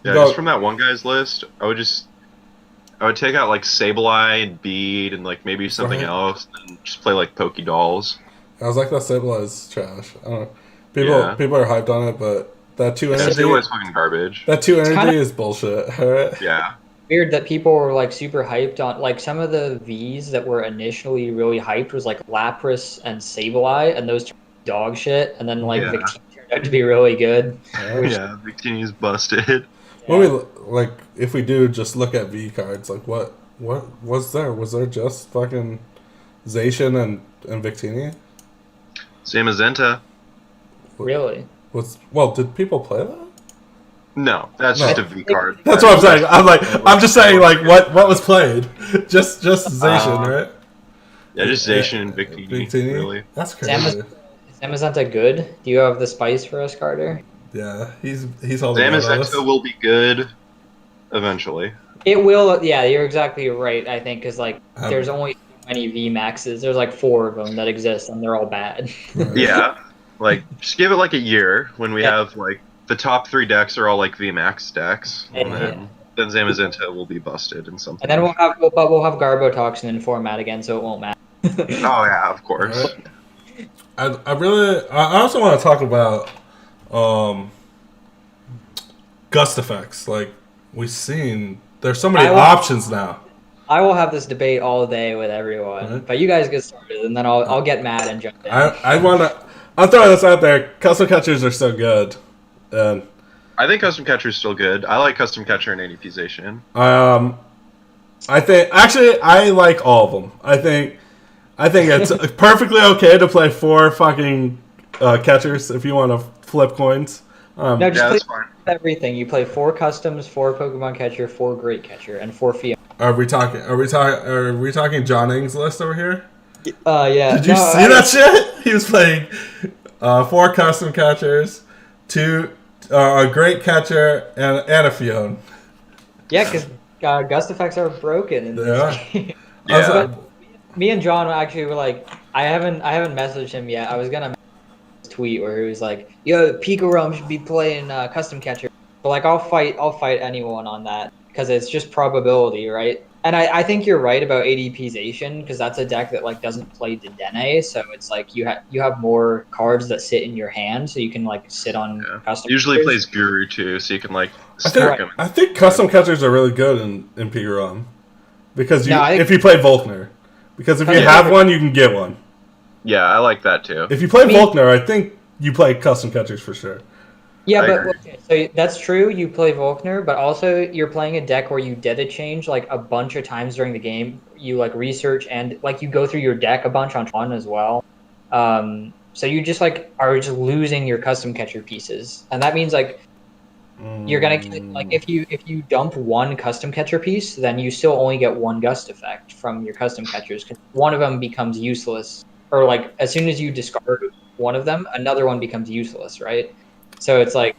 Yeah, just from that one guy's list, I would take out like Sableye and Bead and like maybe something else, and just play like Poké Dolls. I was like, that Sableye trash. I don't know. People are hyped on it, but that two energy, Sableye's fucking garbage. That two energy is bullshit. Right? Yeah. Weird that people were like super hyped on like some of the V's that were initially really hyped was like Lapras and Sableye, and those dog shit, and then like Victini turned out to be really good. Yeah, Victini's busted. When we like, if we do just look at V cards, like what was there? Was there just fucking Zacian and Victini? Same as Zenta. Really? Did people play that? No, that's just a V card. That's what I'm saying. I'm just saying, like, what was played? Just Zacian, right? Yeah, just Zacian and Victini. Really. That's crazy. Is Zamazenta good? Do you have the spice for us, Carter? Yeah, he's holding out on us. Zamazenta will be good eventually. It will. Yeah, you're exactly right. I think because like there's only so many V maxes. There's like 4 of them that exist, and they're all bad. Right. Yeah, like just give it like a year when we have like the top 3 decks are all like VMAX decks, and then Zamazenta will be busted in something. And then we'll have Garbotoxin in format again, so it won't matter. Oh yeah, of course. Right. I also want to talk about gust effects. Like we've seen, there's so many options now. I will have this debate all day with everyone, but you guys get started, and then I'll get mad and jump in. I'm throwing this out there. Custom catchers are so good. I think custom catcher is still good. I like custom catcher and ADPization. I think I like all of them. I think it's perfectly okay to play 4 fucking catchers if you want to flip coins. No, just play everything. You play 4 customs, 4 Pokemon catcher, 4 great catcher, and 4 Fiona. Are we talking John Ing's list over here? Yeah. Did you see that shit? He was playing 4 custom catchers, 2 a great catcher, and a Fiona. Yeah, because gust effects are broken in this game. Yeah. Me and John actually were like, I haven't messaged him yet. I was gonna message his tweet where he was like, "Yo, Pikarom should be playing custom catcher." But like, I'll fight anyone on that because it's just probability, right? And I think you're right about ADPization because that's a deck that like doesn't play Dedenne, so it's like you have more cards that sit in your hand, so you can like sit on custom. Usually catchers. plays Guru too, so you can like stack them. I think custom catchers are really good in Pikarom because if you play Volkner, because if you have one, you can get one. Yeah, I like that too. If you play Volkner, I think you play custom catchers for sure. Yeah, but okay, so that's true. You play Volkner, but also you're playing a deck where you data change like a bunch of times during the game. You like research and like you go through your deck a bunch on one as well. So you just like are just losing your custom catcher pieces, and that means like you're gonna get like if you dump one custom catcher piece, then you still only get one gust effect from your custom catchers because one of them becomes useless, or like as soon as you discard one of them, another one becomes useless, right? So it's like,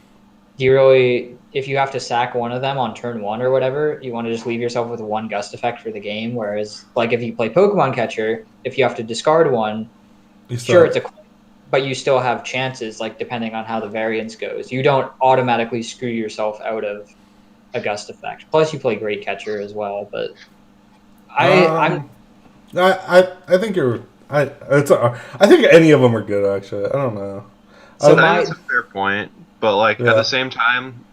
do you really, if you have to sack one of them on turn one or whatever, you want to just leave yourself with one gust effect for the game. Whereas like if you play Pokemon Catcher, if you have to discard one, sure it's a, but you still have chances, like depending on how the variance goes. You don't automatically screw yourself out of a gust effect. Plus, you play Great Catcher as well. But I think you're. I think any of them are good. Actually, I don't know. So I think that's a fair point, but like at the same time,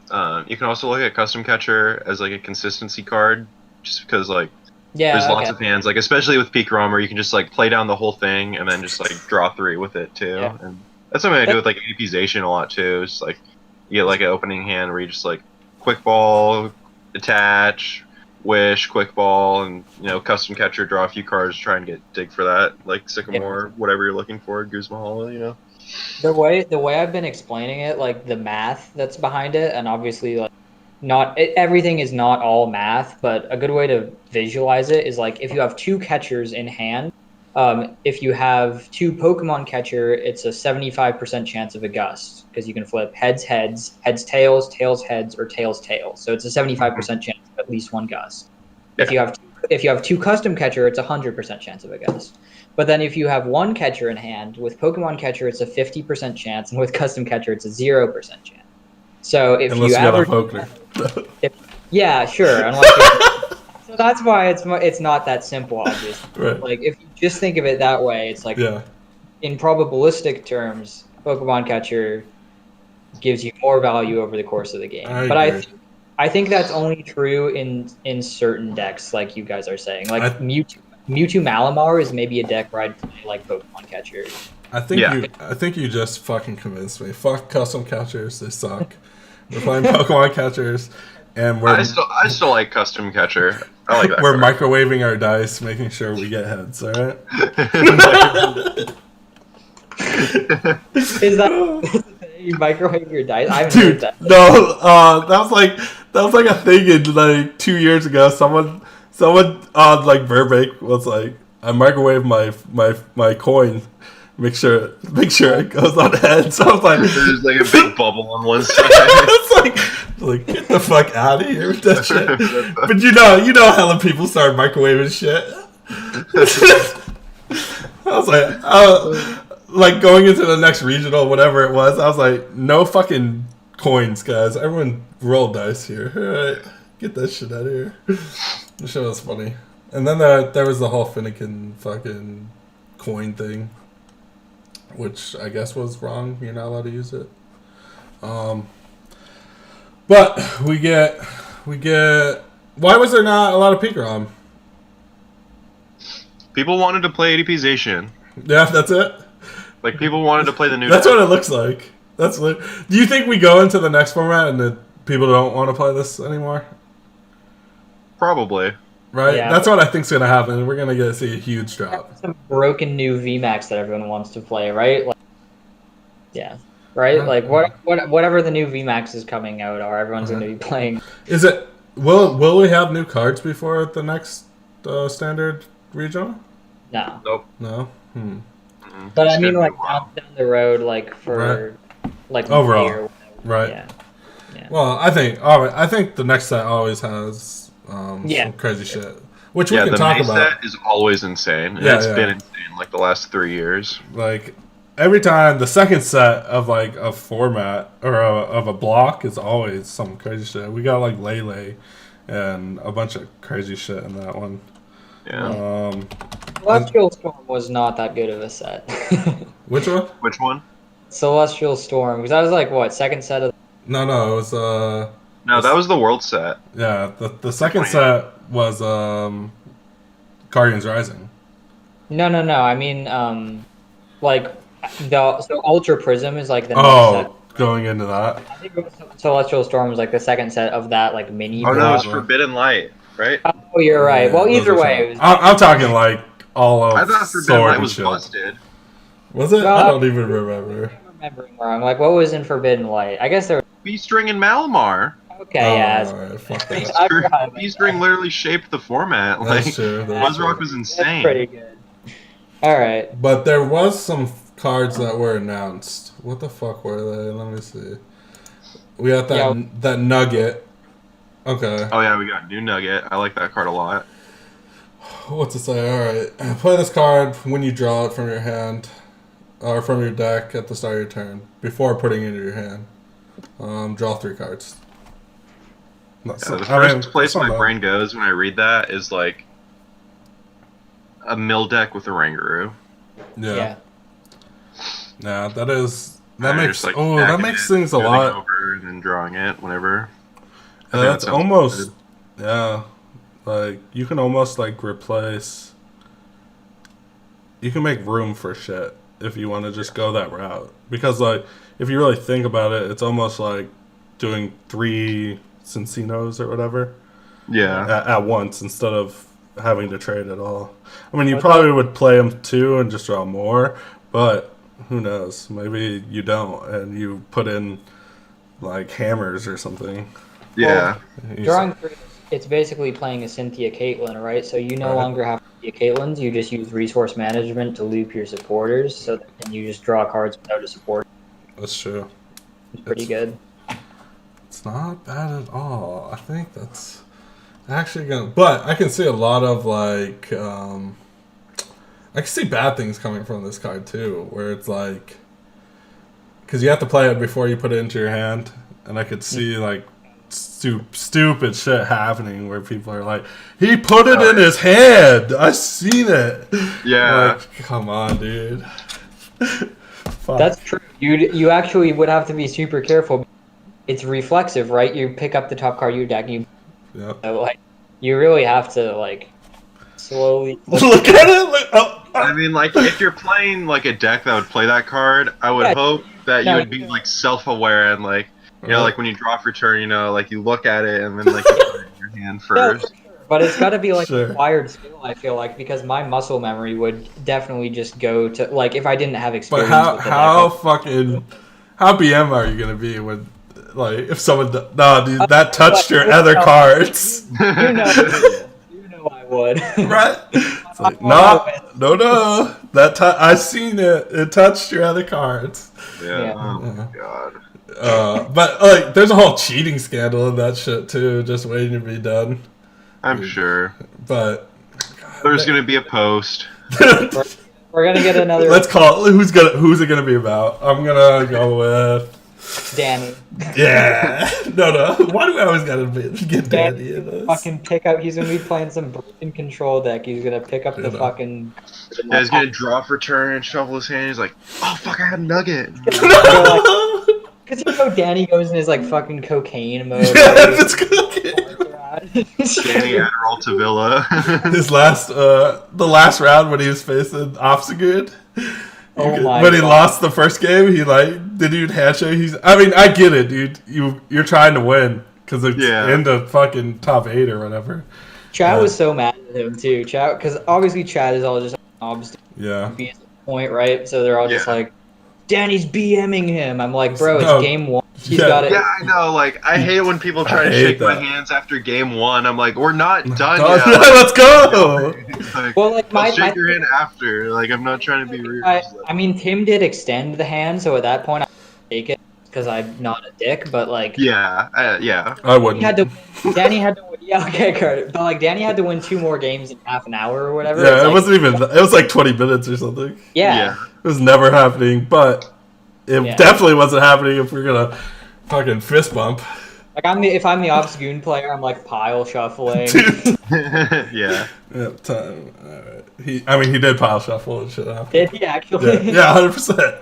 you can also look at Custom Catcher as like a consistency card, just because like there's lots of hands, like especially with Peak Rom, where you can just like play down the whole thing and then just like draw 3 with it too. Yeah. And that's something I do with like APization a lot too. It's like you get like an opening hand where you just like Quick Ball, attach, wish, Quick Ball, and Custom Catcher, draw a few cards, try and dig for that, like Sycamore, whatever you're looking for, Guzma Hollow, The way I've been explaining it, like the math that's behind it, and obviously like everything is not all math, but a good way to visualize it is like if you have 2 catchers in hand, if you have 2 Pokemon Catcher, it's a 75% chance of a gust because you can flip heads tails, tails heads, or tails tails. So it's a 75% chance of at least one gust. Yeah. If you have 2 Custom Catcher, it's a 100% chance of a gust. But then if you have 1 catcher in hand, with Pokemon Catcher, it's a 50% chance, and with Custom Catcher, it's a 0% chance. So if unless you average, yeah, sure. So that's why it's not that simple, obviously. Right. Like if you just think of it that way, it's like in probabilistic terms, Pokemon Catcher gives you more value over the course of the game. I think that's only true in certain decks, like you guys are saying. Like Mewtwo Malamar is maybe a deck where I'd play like Pokemon Catcher. I think you just fucking convinced me. Fuck custom catchers, they suck. We're playing Pokemon catchers, and I still like Custom Catcher. I like that. We're microwaving our dice, making sure we get heads. All right. Is that you microwave your dice? I haven't heard that. No, that was like a thing in like 2 years ago. Someone on like Burbank was like, I microwave my coin. Make sure it goes on head. So I was like, there's like a big bubble on one side. It's like get the fuck out of here with that shit. But you know how the people start microwaving shit. I was like going into the next regional, whatever it was. I was like, no fucking coins, guys. Everyone roll dice here. All right, get that shit out of here. The shit was funny. And then there was the whole Finnegan fucking coin thing, which I guess was wrong. You're not allowed to use it. But we get. Why was there not a lot of Pikarom? People wanted to play ADPization. Yeah, that's it. Like people wanted to play the new. That's what it looks like. Do you think we go into the next format and that people don't want to play this anymore? Probably. Right? Yeah, that's what I think's going to happen. We're going to see a huge drop. Some broken new VMAX that everyone wants to play, right? Like, yeah. Right? Like whatever the new VMAX is coming out or everyone's going to be playing. Is it will we have new cards before the next standard regional? No. Nope. No. But I mean like down the road like for like overall. Right. Yeah. Well, I think the next set always has some crazy shit, which we can talk about. The set is always insane. And it's been insane like the last 3 years. Like every time the second set of like a format or of a block is always some crazy shit. We got like Lele and a bunch of crazy shit in that one. Yeah. Celestial Storm was not that good of a set. Which one? Which one? Celestial Storm, because that was like what, second set of. No, it was No, that was the world set. Yeah, the second set was Guardians Rising. No. I mean, like so Ultra Prism is like the next set. Going into that. I think Celestial Storm was like the second set of that like mini. Oh no, it's Forbidden Light, right? Oh, you're right. Well, either way, I'm talking like all of. I thought Forbidden Light was busted. Was it? No, I don't even remember. I'm remembering wrong. Like, what was in Forbidden Light? I guess there. Beast Ring and Malamar. Okay, yeah. Alright, fuck that. I forgot about Beast that. Ring literally shaped the format. That's Like, true. Buzzrock was That's insane. pretty good. All right. But there was some cards that were announced. What the fuck were they? Let me see. We got that Nugget. Okay. Oh yeah, we got New Nugget. I like that card a lot. What's it say? Alright. Play this card when you draw it from your hand. Or from your deck at the start of your turn. Before putting it into your hand. Draw 3 cards. The first place my brain goes when I read that is like a mill deck with a Rangaroo. Yeah. Nah, that And makes just, like, that makes things a lot. Over and then drawing it whenever. Yeah, that's almost like you can almost like replace. You can make room for shit if you want to just go that route, because like if you really think about it, it's almost like doing 3 Cincenos or whatever. Yeah. At once instead of having to trade at all. I mean, you probably would play them 2 and just draw more, but who knows? Maybe you don't, and you put in like hammers or something. Yeah. Well, drawing 3, it's basically playing a Cynthia Caitlyn, right? So you no longer have Cynthia Caitlyn's. You just use resource management to loop your supporters, so that then you just draw cards without a support. That's true. It's pretty good. It's not bad at all. I think that's actually gonna. But I can see a lot of like. I can see bad things coming from this card too, where it's like, because you have to play it before you put it into your hand, and I could see like stupid shit happening where people are like, he put it in his hand. I seen it. Yeah. Like, come on, dude. That's true. You actually would have to be super careful. It's reflexive, right? You pick up the top card of your deck, and so, like, you really have to like slowly look at it. I mean, like, if you're playing like a deck that would play that card, I would hope that you would be like self-aware and like, you know, like when you draw for turn, you know, like you look at it and then like you put it in your hand first. But it's got to be like acquired skill, I feel like, because my muscle memory would definitely just go to like if I didn't have experience. But how BM are you gonna be when like if someone dude that touched your other cards? You know I would. Right? It's like, no. I seen it. It touched your other cards. Yeah. Oh my god. But like, there's a whole cheating scandal in that shit too, just waiting to be done. I'm sure. But there's gonna be a post. We're gonna get another. Let's call it. Who's it gonna be about? I'm gonna go with Danny. Yeah. No. Why do I always gotta get Danny in this? Fucking pick up. He's gonna be playing some broken control deck. He's gonna pick up the fucking. Yeah, he's gonna draw for turn and shuffle his hand. He's like, oh fuck, I had a nugget. Because you know Danny goes in his like fucking cocaine mode. Yeah, it's cocaine. Danny Adderall to Villa. His the last round when he was facing Obstagoon. When he lost the first game, he like did you handshake. I mean, I get it, dude. You're trying to win because it's in the fucking top 8 or whatever. Chad was so mad at him too. Chad, because obviously Chad is all just knobs. Yeah. Point right, so they're all just like, Danny's BMing him. I'm like, bro, it's game 1. He's got it. Yeah, I know. Like, I hate when people try to shake my hands after game 1. I'm like, we're not done yet. Like, let's go. Like, well, like I'll shake your hand after. Like, I'm not trying to be rude. I mean, Tim did extend the hand, so at that point, I take it because I'm not a dick. But like, yeah, I wouldn't. Danny had to. Yeah, okay, Kurt. But like, Danny had to win 2 more games in half an hour or whatever. Yeah, it wasn't even. It was like 20 minutes or something. Yeah. It was never happening, but it definitely wasn't happening if we're gonna fucking fist bump. Like if I'm the Obstagoon player, I'm like pile shuffling. Yeah. Time. All right. He did pile shuffle and shit. Did he actually? Yeah, 100%.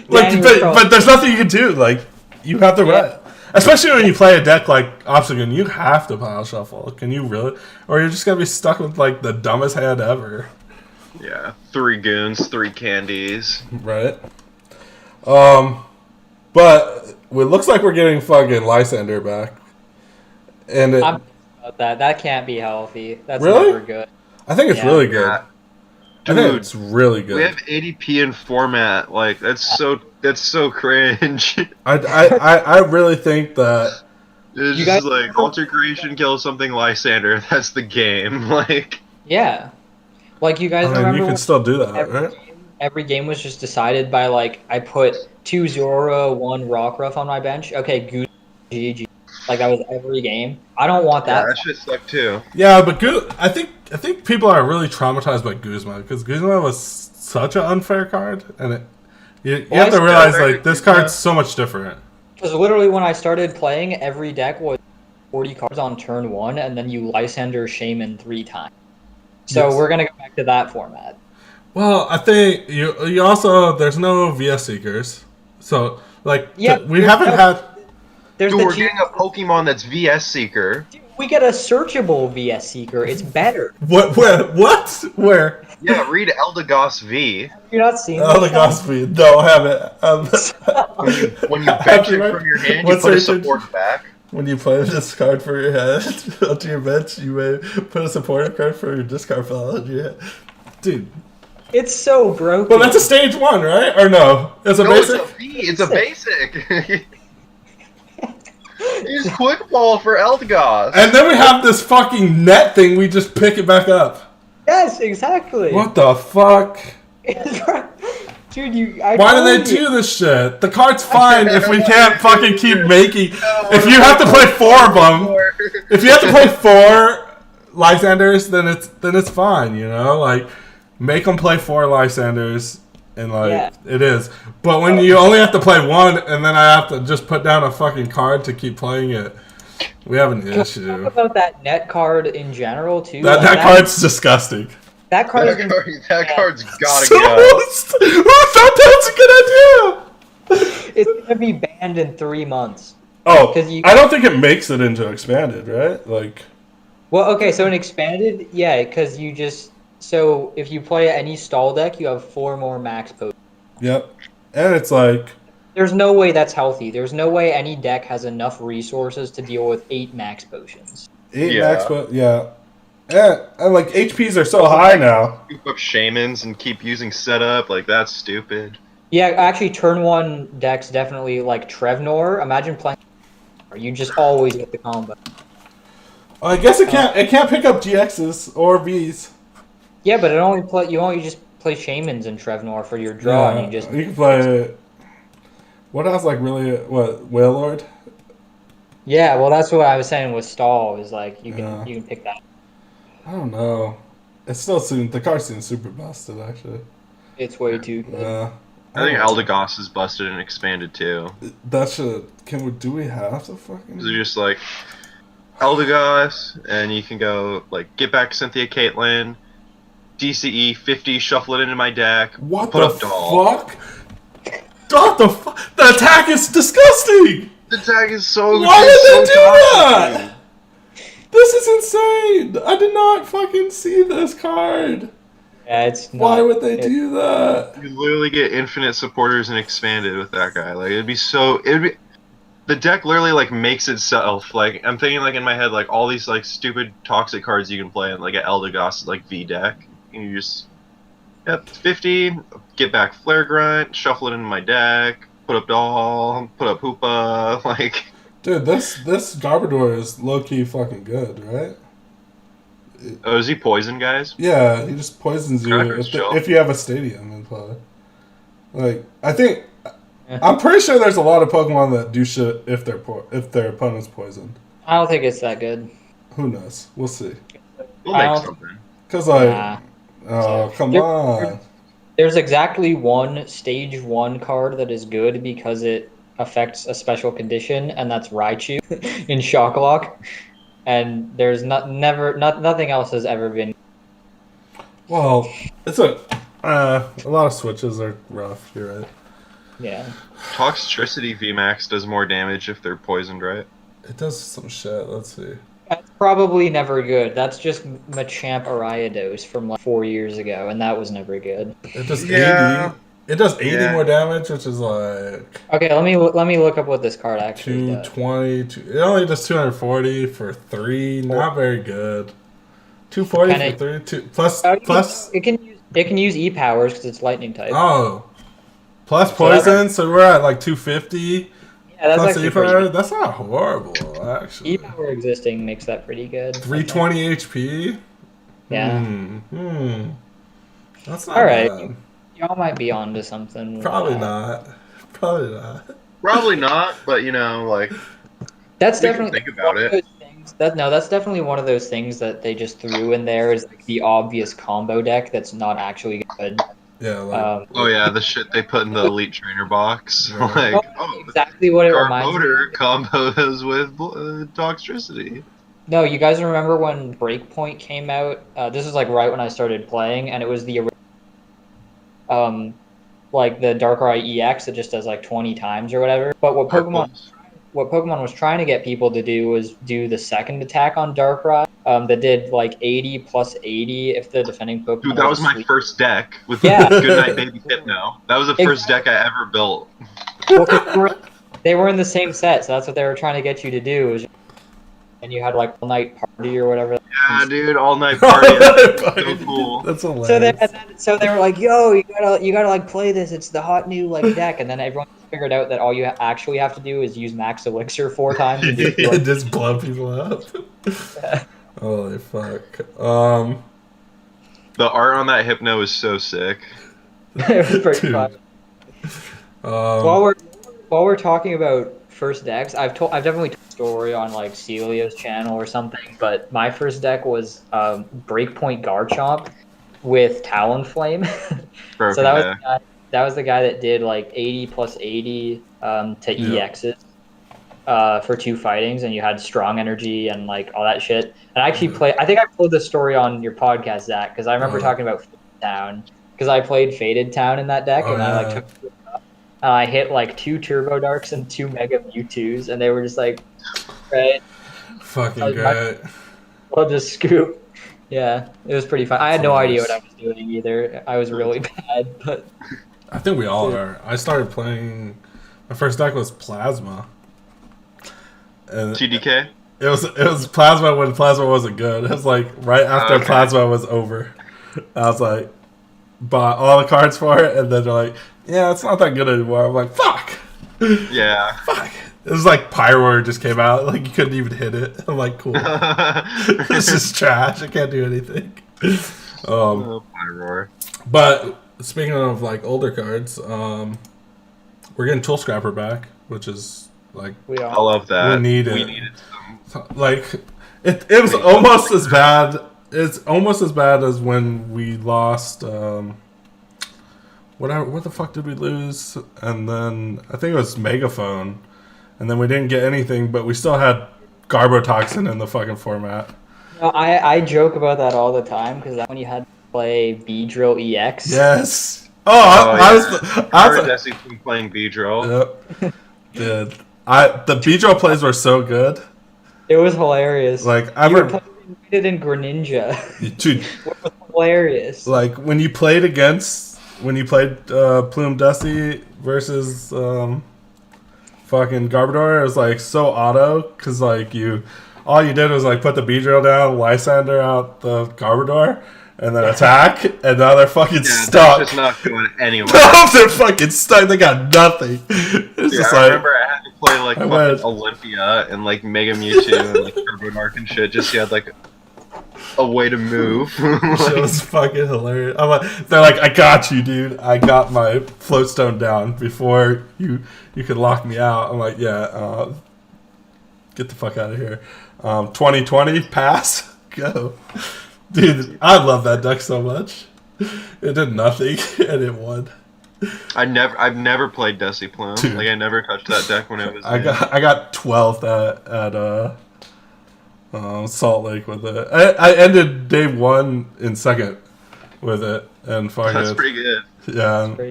But there's nothing you can do. Like you have to run. Especially when you play a deck like Obstagoon, you have to pile shuffle. Can you really? Or you're just gonna be stuck with like the dumbest hand ever. Yeah, 3 goons, 3 candies. Right. But it looks like we're getting fucking Lysander back. And I'm about that. That can't be healthy. That's really? never good. I think it's really good. I think Dude, it's really good. we have ADP in format. Like that's so cringe. I really think that. It's You just guys- like alter creation kills something Lysander. That's the game. Like Yeah. Like, you guys I mean, remember you can when still do that, right? every game was just decided by, like, I put 2 Zora, 1 Rockruff on my bench. Okay, good GG. Like, that was every game. I don't want yeah, that. that shit sucked too. Yeah, but I think people are really traumatized by Guzma because Guzma was such an unfair card, and you Well, have to I realize still- like this card's so much different. Because literally when I started playing, every deck was 40 cards on turn 1, and then you Lysander Shaman 3 times. So Yes. we're going to go back to that format. Well, I think you also there's no VS Seekers, so like Yeah, we there's haven't no- had. There's Dude, the we're getting a Pokemon that's VS Seeker. We get a searchable VS Seeker. It's better. What? Where? Yeah, read Eldegoss V. You're not seeing Oh, the this? gospel. No, I haven't. When you bench it from your hand, you What's put a our- support back. When you play this card for your head onto your bench, you may put a supporter card for your discard pile on your head. Dude. It's so broken. Well, that's a stage 1, right? Or no? It's a No, basic? it's a V. It's a basic. Use Quick Ball for Eldegoss. And then we have this fucking net thing, we just pick it back up. Yes, exactly. What the fuck? Dude, Why do they do this shit? The card's fine if we can't fucking keep making... If you have to play 4 of them... If you have to play 4 Lysanders, then it's fine, you know? Like, make them play 4 Lysanders, and like, Yeah. it is. But when you only have to play 1, and then I have to just put down a fucking card to keep playing it, we have an Can we talk issue. about that net card in general, too? That card's disgusting. That card is gonna That card's gotta So, go. who thought that was a good idea? it's gonna be banned in 3 months. Oh, 'Cause you- I don't think it makes it into expanded, right? Like, Well, okay, so in expanded, yeah, because you just so if you play any stall deck, you have 4 more max potions. yep. And it's like, There's no way that's healthy. There's no way any deck has enough resources to deal with 8 max potions. 8 Yeah. max, but yeah. And like, HPs are so high now. Scoop up Shamans and keep using setup. Like, that's stupid. Yeah, actually, turn 1 decks definitely like Trevnor. Imagine playing. You just always get the combo. I guess it can't pick up GXs or Vs. Yeah, but you only just play Shamans in Trevnor for your draw, and you just can play. What else? Like really? What Whale Lord? yeah. Well, that's what I was saying with stall is like you Yeah. can pick that. I don't know. It still seems the card seems super busted actually. It's way too good. Yeah. I think Eldegoss is busted and expanded too. That should. Do we have to fucking? They're just like Eldegoss, and you can go like get back Cynthia Caitlyn, DCE 50, shuffle it into my deck. What put the up doll. fuck? What the fuck? The attack is disgusting. The tag is so. Why it's did they so do toxic. that? This is insane. I did not fucking see this card. Yeah, it's not, Why would they do that? You literally get infinite supporters and expanded with that guy. Like it'd be so. It'd be. The deck literally like makes itself. Like I'm thinking like in my head like all these like stupid toxic cards you can play in like an Eldegoss like V deck. And you just. Yep, 50. Get back Flare Grunt. Shuffle it into my deck. Put up Doll. Put up Hoopa. Like. Dude, this Garbodor is low key fucking good, right? Oh, is he poison, guys? Yeah, he just poisons you Crackers, chill. if you have a stadium in play. Like, I think Yeah. I'm pretty sure there's a lot of Pokemon that do shit if their opponent's poisoned. I don't think it's that good. Who knows? We'll see. We'll I make don't- something. Cause like, Nah. oh come There- on. There's exactly one stage 1 card that is good because it affects a special condition, and that's Raichu in Shocklock. And there's nothing else has ever been. Well, it's a lot of switches are rough. You're right. Yeah. Toxicity VMAX does more damage if they're poisoned, right? It does some shit. Let's see. That's probably never good. That's just Machamp Ariados from like 4 years ago, and that was never good. It does Yeah. 80. It does 80 Yeah. more damage, which is like Okay, let me look up what this card actually does. 220. It only does 240 for 3. Not very good. 240 Can for it- 3. Plus It It can use E-powers because it's lightning type. Oh. Plus So poison, so we're at like 250. Yeah, that's Plus actually E-power. pretty good. That's not horrible, actually. E-power existing makes that pretty good. 320 HP? Yeah. That's not All right. bad. Y'all might be onto something. with Probably that. not. Probably not. Probably not, but like That's we can definitely think about one of it. those things. That's definitely one of those things that they just threw in there is like the obvious combo deck that's not actually good. Yeah, like. Oh yeah, the shit they put in the Elite Trainer box. Right. Like, exactly what it reminds me Motor of. combos with Toxtricity. No, you guys remember when Breakpoint came out? This was like right when I started playing, and it was the like the Darkrai EX that just does like 20 times or whatever. But what Pokemon was trying to get people to do was do the second attack on Darkrai that did like 80 plus 80 if the defending Pokemon Dude, that was my asleep. first deck with Yeah. Goodnight Baby Hypno. That was the first deck I ever built. Well, 'cause they were in the same set, so that's what they were trying to get you to do. And you had like all night party or whatever. Yeah, dude, all night party. That's so cool. That's hilarious. So they were like, "Yo, you gotta like play this. It's the hot new like deck." And then everyone figured out that all you actually have to do is use Max Elixir 4 times and just blow people up. Yeah. Holy fuck. The art on that Hypno is so sick. It was pretty Dude. fun. While we're talking about first decks, I've definitely told a story on like Celia's channel or something, but my first deck was Breakpoint Garchomp with Talonflame. So that was the guy that did like 80 plus 80 to EXs for 2 fightings, and you had strong energy and like all that shit. And I actually I think I told this story on your podcast, Zach, because I remember talking about Faded Town, because I played Faded Town in that deck, and I like took it up, and I hit like 2 Turbo Darks and 2 Mega Mewtwo's, and they were just like, right, fucking great. I'll just scoop. Yeah, it was pretty fun. I had no idea what I was doing either. I was really bad, but I think we all are. I started playing. My first deck was Plasma. And TDK? It was Plasma when Plasma wasn't good. It was like right after Plasma was over. I was like, bought all the cards for it, and then they're like, yeah, it's not that good anymore. I'm like, fuck. Yeah. Fuck. It was like Pyroar just came out. Like, you couldn't even hit it. I'm like, cool. This is trash. I can't do anything. Pyroar. But speaking of like older cards, we're getting Tool Scrapper back, which is like I love that. We need it. We needed some. Like it was almost as bad. It's almost as bad as when we lost. What the fuck did we lose? And then I think it was Megaphone, and then we didn't get anything, but we still had Garbotoxin in the fucking format. No, I joke about that all the time because that's when you had to play Beedrill EX. Yes. I was definitely playing Beedrill. Yep. Dude, the Beedrill plays were so good. It was hilarious. Like you were playing it in Greninja. Dude, it was hilarious. Like when you played Plume Dusty versus fucking Garbodor, it was like so auto because like all you did was like put the Beedrill down, Lysander out the Garbodor, and then attack, and now they're fucking stuck. They're just not going anywhere. They're fucking stuck. They got nothing. It's just I remember I had to play like fucking Olympia and like Mega Mewtwo and like Turbo Dark and shit just so you had like a way to move. It was fucking hilarious. They're like, I got you, dude. I got my Floatstone down before you could lock me out. I'm like, yeah, get the fuck out of here. 2020 pass, go. Dude, I love that deck so much. It did nothing, and it won. I've never played Desi Plume. Dude. Like I never touched that deck when it was. I got 12th at Salt Lake with it. I ended day 1 in second with it, and fucking. That's pretty good. Yeah.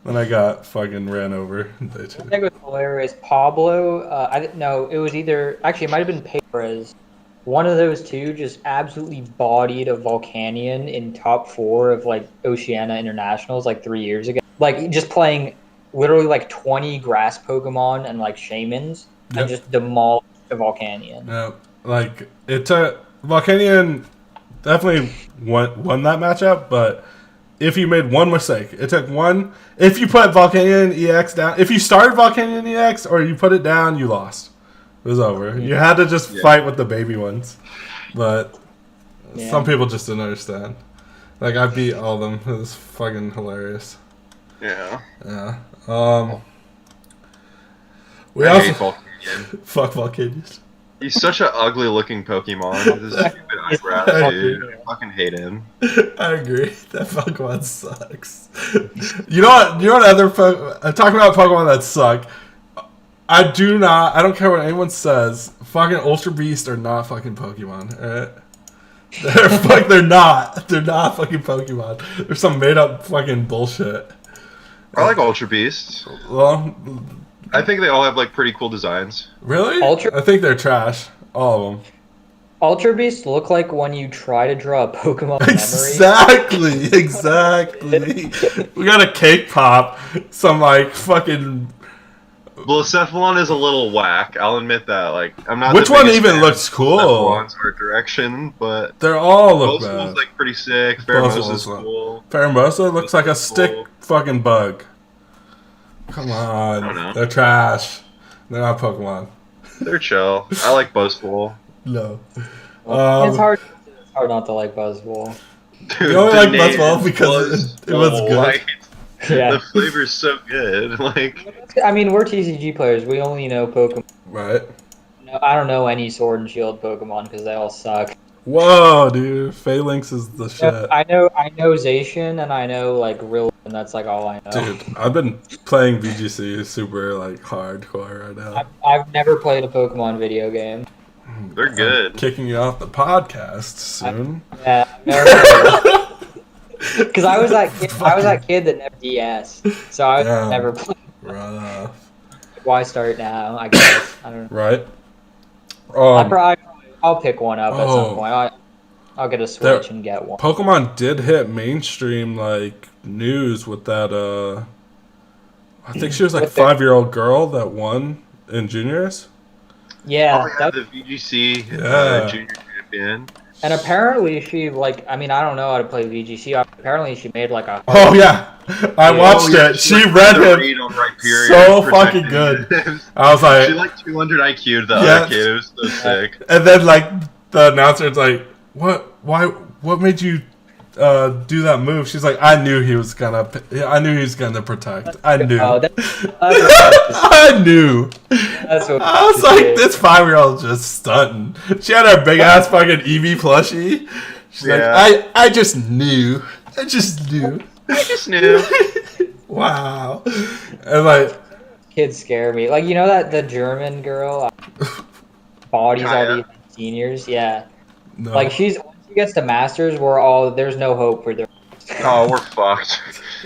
Then I got fucking ran over in day 2. I think it was hilarious. Pablo, I didn't know. It was either actually it might have been Perez. One of those two just absolutely bodied a Volcanion in top 4 of like Oceania Internationals like 3 years ago. Like just playing literally like 20 grass Pokemon and like Shamans and just demolished a Volcanion. Yeah, like it took Volcanion definitely won that matchup, but if you made one mistake. It took one. If you put Volcanion EX down, if you started Volcanion EX or you put it down, you lost. It was over. You had to just fight with the baby ones. But some people just didn't understand. Like, I beat all of them. It was fucking hilarious. Yeah. Yeah. We hate Volcanion. Fuck Volcanion. He's such an ugly looking Pokemon with his stupid eyebrows, dude. I fucking hate him. I agree. That Pokemon sucks. You know what other I'm talking about Pokemon that suck. I don't care what anyone says. Fucking Ultra Beast are not fucking Pokemon. Alright? They're not. They're not fucking Pokemon. They're some made up fucking bullshit. I like Ultra Beasts. Well, I think they all have like pretty cool designs. Really? I think they're trash. All of them. Ultra Beasts look like when you try to draw a Pokemon memory. Exactly. We got a cake pop. Some like fucking. Blacephalon is a little whack. I'll admit that. Like, I'm not. Which one even looks cool? Blacephalon's art direction, but they're all look bad. Blacephalon's like pretty sick. Pheromosa's cool. Pheromosa looks like a stick fucking bug. Come on, they're trash. They're not Pokemon. They're chill. I like Buzzwole. No. It's hard not to like Buzzwole. Dude, you only like Buzzwole because it was good. White. Yeah. The flavor's so good. Like, I mean, we're TCG players. We only know Pokemon. Right. No, I don't know any Sword and Shield Pokemon because they all suck. Whoa, dude! Phalanx is the shit. I know Zacian and I know like Rill, and that's like all I know. Dude, I've been playing VGC super like hardcore right now. I've never played a Pokemon video game. They're good. I'm kicking you off the podcast soon. Because I was that kid that never DS, so I never played. Rough. Why start now? I guess I don't know. Right. I'll pick one up at some point. I'll get a Switch and get one. Pokemon did hit mainstream like news with that. I think she was like a 5-year-old girl that won in juniors. Yeah, the VGC junior champion. And apparently she I don't know how to play VGC. Apparently she made like a. Oh yeah, I watched it. She read him so fucking good. I was like, she like 200 IQ. The other kid, it was so sick. And then like the announcer's like, what made you do that move? She's like, I knew he was gonna protect. I knew. I knew. I was like, this 5-year-old just stunting. She had her big ass fucking Eevee plushie. She's like, I just knew. I just knew. Wow. And like, kids scare me. Like, you know that the German girl bodies all these seniors. Yeah. No. Like once she gets to Masters, there's no hope for them. Oh, we're fucked.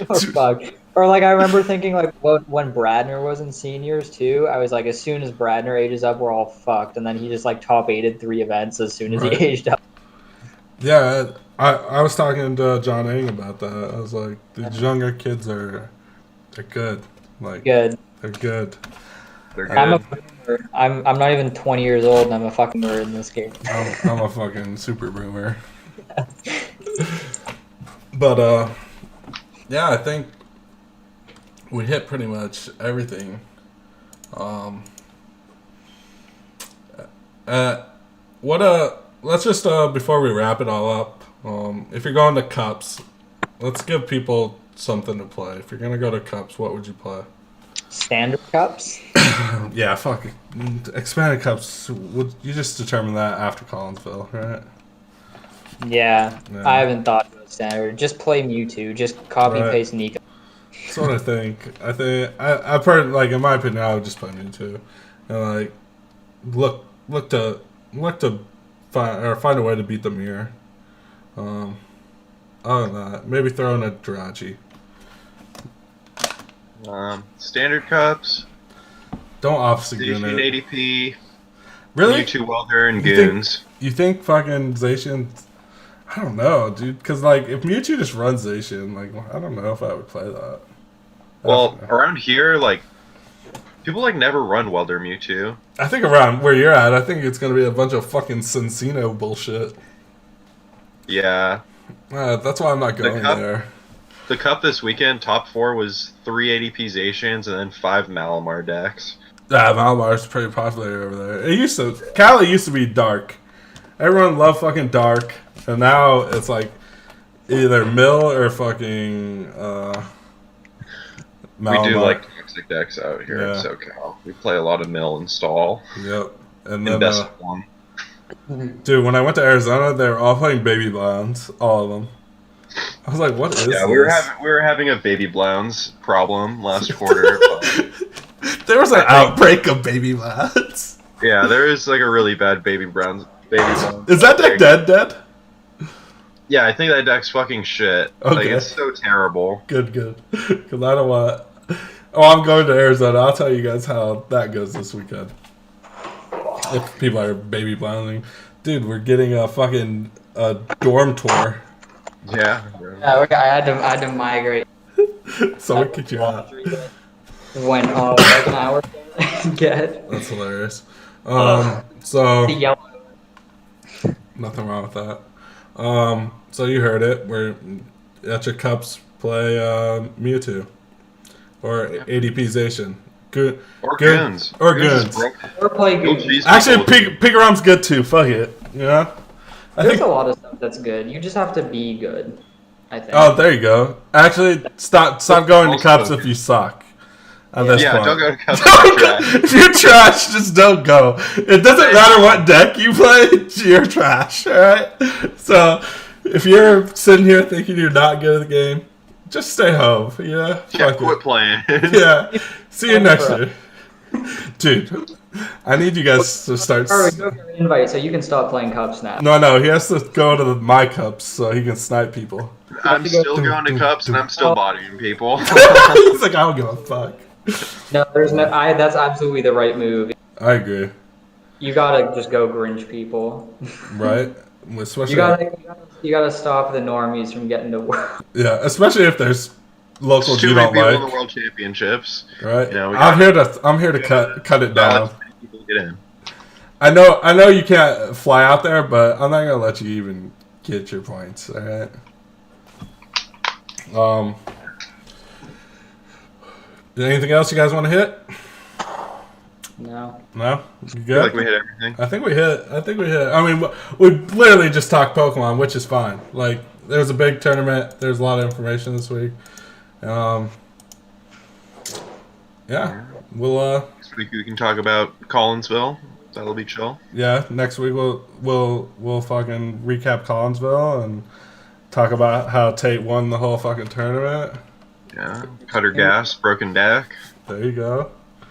We're fucked. Or like I remember thinking like when Bradner was in seniors too, I was like, as soon as Bradner ages up, we're all fucked. And then he just like top 8'd 3 events as soon as he aged up. Yeah, I was talking to John Ng about that. I was like, these younger kids they're good. Like good. They're good. They're good. I'm not even 20 years old and I'm a fucking nerd in this game. I'm a fucking super boomer. But yeah, I think we hit pretty much everything. Let's just before we wrap it all up, if you're going to Cups, let's give people something to play. If you're gonna go to Cups, what would you play? Standard Cups? Yeah, fuck it. Expanded Cups, you just determine that after Collinsville, right? Yeah, I haven't thought about Standard. Just play Mewtwo. Just copy and paste Nico. That's what I think. I've heard, like, in my opinion, I would just play Mewtwo. And, like, look to find a way to beat the mirror. Other than that, maybe throw in a Jirachi. Standard Cups. Don't off-Sagoon it. ADP. Really? Mewtwo, Welder, and Goons. You think fucking Zacian... I don't know, dude. Because, like, if Mewtwo just runs Zacian, like, I don't know if I would play that. Well, around here, like, people, like, never run Welder Mewtwo. I think around where you're at, I think it's going to be a bunch of fucking Cincino bullshit. Yeah. That's why I'm not going there. the cup this weekend, top 4 was 3 ADP Zacians and then 5 Malamar decks. Yeah, Malabar's pretty popular over there. Cali used to be dark. Everyone loved fucking dark, and now it's like either mill or fucking Malamar. We do like toxic decks out here in SoCal. We play a lot of mill and stall. Yep. And then best one. dude, when I went to Arizona, they were all playing baby blondes, all of them. I was like, "What is this?" Yeah, we were having a baby blondes problem last quarter. There was an outbreak of baby blondes. Yeah, there is like a really bad baby blondes. Is that deck dead? Yeah, I think that deck's fucking shit. Okay. Like, it's so terrible. Good. Because I don't want... Oh, I'm going to Arizona. I'll tell you guys how that goes this weekend. If people are baby blinding. Dude, we're getting a fucking dorm tour. Yeah. I had to migrate. Someone kicked you out. Went like an hour. Get. That's hilarious. So... The yellow. Nothing wrong with that. So you heard it. We're at your cups play Mewtwo or ADP-zation. Good. Or Goons. Or Goons. Or play Goons. Actually, Pigorom's good too. Fuck it. Yeah. There's a lot of stuff that's good. You just have to be good, I think. Oh, there you go. Actually, stop going to cups if you suck. At this point. Don't go to cups. If you're trash, just don't go. It doesn't matter what deck you play, you're trash, alright? So, if you're sitting here thinking you're not good at the game, just stay home, yeah? Yeah, quit playing. Yeah. See you next year. Dude, I need you guys to start... Alright, go for an invite so you can stop playing cups now. No, he has to go to my cups so he can snipe people. I'm still going to cups and I'm still bodying people. He's like, I don't give a fuck. No, that's absolutely the right move. I agree. You gotta just go Grinch people. Right? Especially you gotta stop the normies from getting to work. Yeah, especially if there's locals you don't people like. in the World Championships. Right? You know, I'm here to cut it down. People get in. I know you can't fly out there, but I'm not gonna let you even get your points, alright? Anything else you guys want to hit? No. No? You I good? feel like we hit everything. I think we hit. I mean, we literally just talked Pokemon, which is fine. Like, there's a big tournament. There's a lot of information this week. Yeah. We'll Next week we can talk about Collinsville. That'll be chill. Yeah, next week we'll fucking recap Collinsville and talk about how Tate won the whole fucking tournament. Yeah. Cutter gas, broken deck. There you go.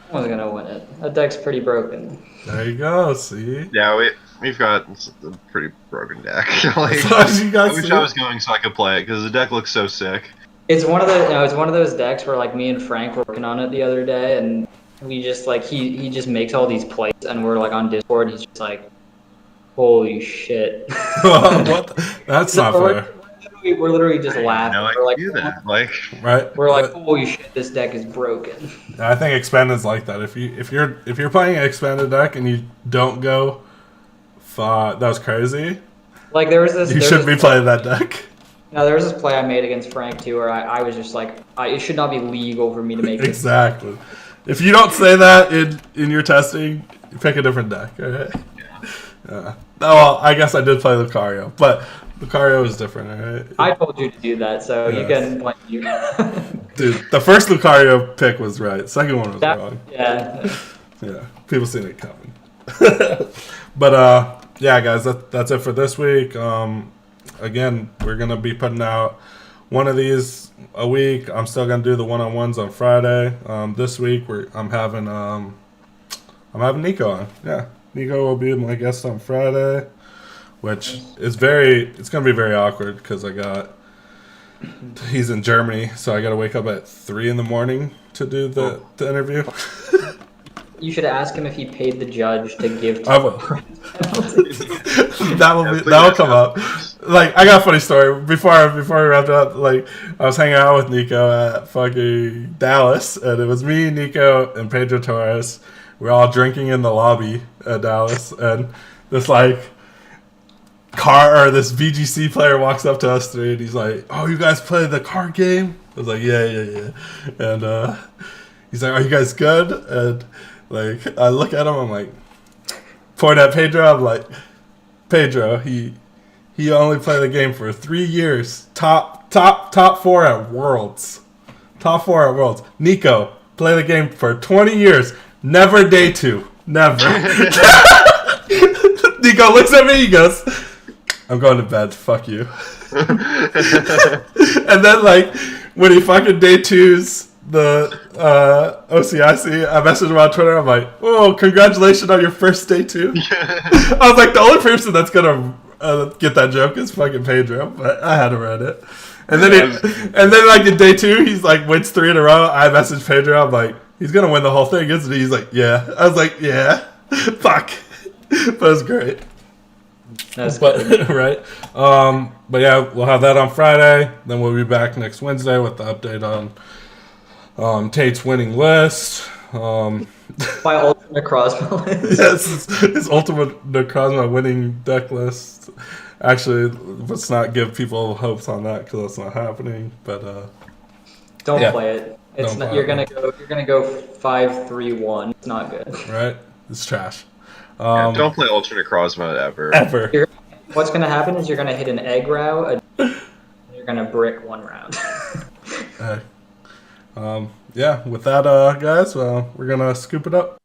I wasn't gonna win it. That deck's pretty broken. There you go. See. Yeah, we've got a pretty broken deck. Like, I wish I was going so I could play it because the deck looks so sick. It's one of those decks where like me and Frank were working on it the other day, and we just like he just makes all these plays, and we're like on Discord. He's just like, "Holy shit!" What? That's not fair. We're literally just laughing. No, I we're like, do that. Like, right? We're like, "Holy shit! This deck is broken." I think expanded's like that. If you're playing an expanded deck and you don't go, fuck, that was crazy. Like there was this. You shouldn't be playing that deck. No, there was this play I made against Frank too, where I was just like, it should not be legal for me to make. Exactly. If you don't say that in your testing, you pick a different deck. All right. Yeah. Oh well, I guess I did play Lucario, but Lucario is different. All right. I told you to do that, so you can blame you. Dude, the first Lucario pick was right. Second one was wrong. Yeah. Yeah. People seen it coming. But yeah, guys, that's it for this week. Again, we're gonna be putting out one of these a week. I'm still gonna do the one-on-ones on Friday. This week I'm having Nico on. Yeah, Nico will be my guest on Friday, which is it's gonna be very awkward because he's in Germany, so I gotta wake up at 3 in the morning to do the interview. You should ask him if he paid the judge to give to I will. That'll come up. Like, I got a funny story. Before we wrapped up, like, I was hanging out with Nico at fucking Dallas, and it was me, Nico, and Pedro Torres. We were all drinking in the lobby at Dallas, and this, like, this VGC player walks up to us three and he's like, "Oh, you guys play the card game?" I was like, "Yeah." And he's like, "Are you guys good?" And like, I look at him, I'm like, point at Pedro, I'm like, "Pedro, he only played the game for 3 years. Top 4 at Worlds. Top 4 at Worlds. Nico, play the game for 20 years. Never day 2. Never." Nico looks at me, he goes, "I'm going to bed, fuck you." And then, like, when he fucking day 2's the OCIC, I messaged him on Twitter, I'm like, "Oh, congratulations on your first day 2. I was like, the only person that's gonna get that joke is fucking Pedro, but I had to read it. And then like in day 2, he's like wins 3 in a row. I messaged Pedro, I'm like, "He's gonna win the whole thing, isn't he?" He's like, "Yeah." I was like, "Yeah." Fuck. But it was great. That's good. Right. But yeah, we'll have that on Friday. Then we'll be back next Wednesday with the update on Tate's winning list. My ultimate Necrozma list. Yes, his ultimate Necrozma winning deck list. Actually, let's not give people hopes on that because that's not happening. But don't play it. It's Don't not. play You're it. gonna go 5-3-1. It's not good. Right? It's trash. Don't play Ultra Necrozma ever. Ever. What's gonna happen is you're gonna hit an egg route. You're gonna brick 1 round. Hey. Yeah, with that, guys, we're gonna scoop it up.